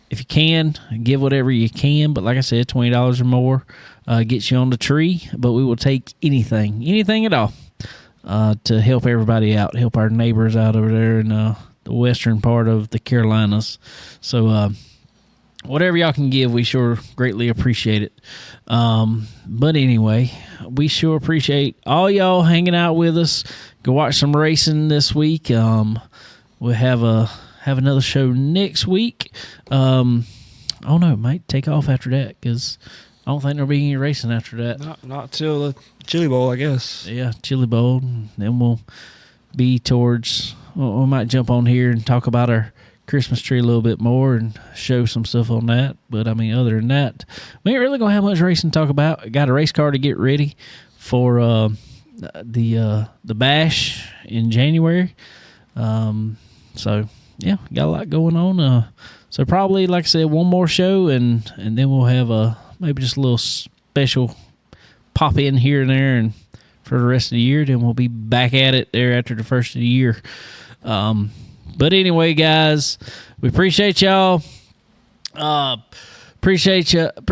if you can, give whatever you can. But like I said, $20 or more gets you on the tree. But we will take anything at all to help everybody out, help our neighbors out over there in the western part of the Carolinas. So whatever y'all can give, we sure greatly appreciate it. But anyway, we sure appreciate all y'all hanging out with us. Go watch some racing this week. We'll have another show next week. I don't know, it might take off after that because I don't think there'll be any racing after that. Not till the Chili Bowl, I guess. Yeah, Chili Bowl. And then we'll be towards. We might jump on here and talk about our Christmas tree a little bit more and show some stuff on that. But I mean, other than that, we ain't really gonna have much racing to talk about. Got a race car to get ready for the bash in January. So yeah, got a lot going on. So probably, like I said, one more show and then we'll have maybe just a little special pop in here and there and for the rest of the year. Then we'll be back at it there after the first of the year. But anyway, guys, we appreciate y'all. Appreciate Parker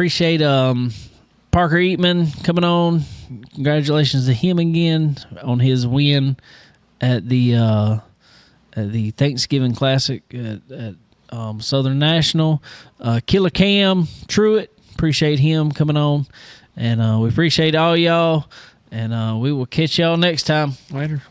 Eatmon coming on. Congratulations to him again on his win at the Thanksgiving Classic at Southern National. Killa Cam, Truett, appreciate him coming on. And we appreciate all y'all. And we will catch y'all next time. Later.